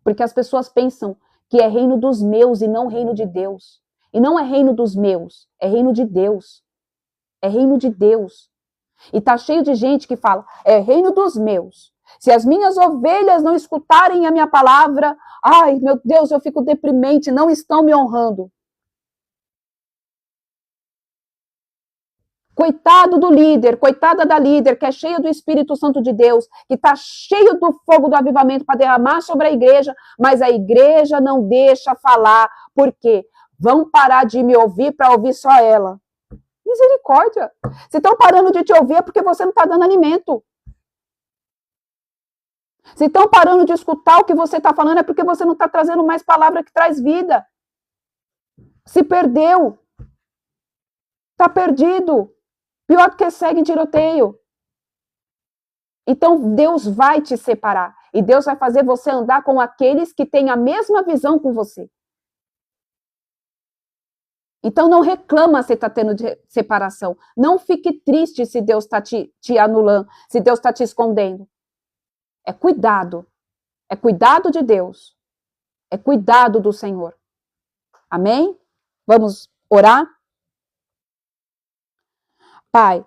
Porque as pessoas pensam que é reino dos meus e não reino de Deus. E não é reino dos meus, é reino de Deus. É reino de Deus. E tá cheio de gente que fala, é reino dos meus. Se as minhas ovelhas não escutarem a minha palavra, ai, meu Deus, eu fico deprimente, não estão me honrando. Coitado do líder, coitada da líder, que é cheia do Espírito Santo de Deus, que está cheio do fogo do avivamento para derramar sobre a igreja, mas a igreja não deixa falar. Por quê? Vão parar de me ouvir para ouvir só ela. Misericórdia. Se estão parando de te ouvir é porque você não está dando alimento. Se estão parando de escutar o que você está falando é porque você não está trazendo mais palavra que traz vida. Se perdeu. Está perdido. Pior do que segue em tiroteio. Então Deus vai te separar. E Deus vai fazer você andar com aqueles que têm a mesma visão com você. Então não reclama se está tendo separação. Não fique triste se Deus está te anulando, se Deus está te escondendo. É cuidado. É cuidado de Deus. É cuidado do Senhor. Amém? Vamos orar? Pai,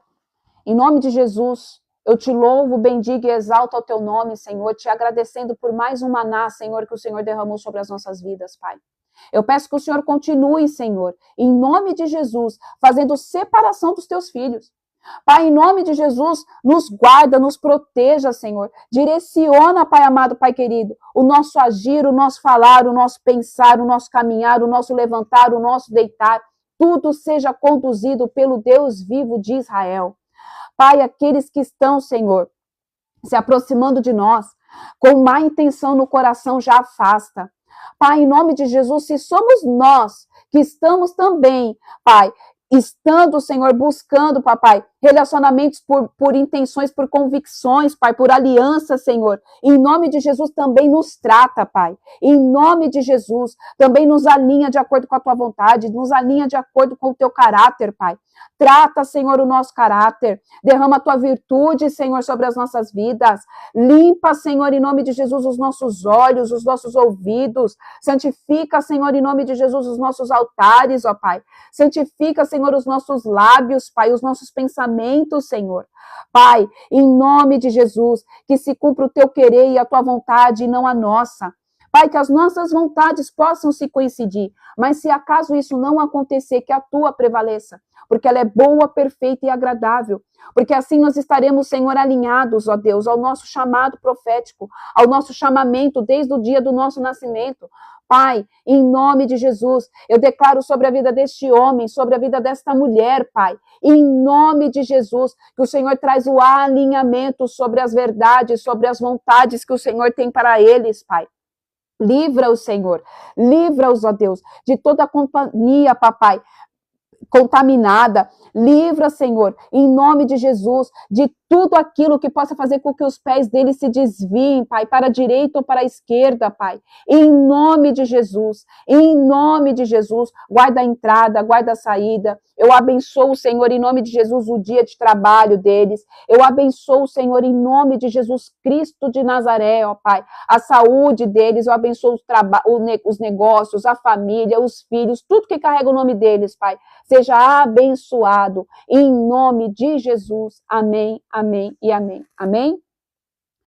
em nome de Jesus, eu te louvo, bendigo e exalto ao teu nome, Senhor, te agradecendo por mais um maná, Senhor, que o Senhor derramou sobre as nossas vidas, Pai. Eu peço que o Senhor continue, Senhor, em nome de Jesus, fazendo separação dos teus filhos. Pai, em nome de Jesus, nos guarda, nos proteja, Senhor. Direciona, Pai amado, Pai querido, o nosso agir, o nosso falar, o nosso pensar, o nosso caminhar, o nosso levantar, o nosso deitar. Tudo seja conduzido pelo Deus vivo de Israel. Pai, aqueles que estão, Senhor, se aproximando de nós, com má intenção no coração, já afasta. Pai, em nome de Jesus, se somos nós que estamos também, Pai, estando, Senhor, buscando, papai, relacionamentos por intenções, por convicções, Pai, por aliança, Senhor. Em nome de Jesus também nos trata, Pai. Em nome de Jesus também nos alinha de acordo com a tua vontade, nos alinha de acordo com o teu caráter, Pai. Trata, Senhor, o nosso caráter. Derrama a tua virtude, Senhor, sobre as nossas vidas. Limpa, Senhor, em nome de Jesus, os nossos olhos, os nossos ouvidos. Santifica, Senhor, em nome de Jesus, os nossos altares, ó Pai. Santifica, Senhor, os nossos lábios, Pai, os nossos pensamentos, Senhor. Pai, em nome de Jesus, que se cumpra o teu querer e a tua vontade e não a nossa. Pai, que as nossas vontades possam se coincidir, mas se acaso isso não acontecer, que a tua prevaleça, porque ela é boa, perfeita e agradável, porque assim nós estaremos, Senhor, alinhados, ó Deus, ao nosso chamado profético, ao nosso chamamento desde o dia do nosso nascimento. Pai, em nome de Jesus, eu declaro sobre a vida deste homem, sobre a vida desta mulher, Pai, em nome de Jesus, que o Senhor traz o alinhamento sobre as verdades, sobre as vontades que o Senhor tem para eles, Pai. Livra-os, Senhor, livra-os, ó Deus, de toda a companhia, papai, contaminada. Livra, Senhor, em nome de Jesus, de tudo aquilo que possa fazer com que os pés deles se desviem, Pai, para a direita ou para a esquerda, Pai. Em nome de Jesus, guarda a entrada, guarda a saída. Eu abençoo, Senhor, em nome de Jesus, o dia de trabalho deles. Eu abençoo, Senhor, em nome de Jesus Cristo de Nazaré, ó Pai, a saúde deles. Eu abençoo os negócios, a família, os filhos, tudo que carrega o nome deles, Pai. Seja abençoado, em nome de Jesus. Amém, amém e amém. Amém?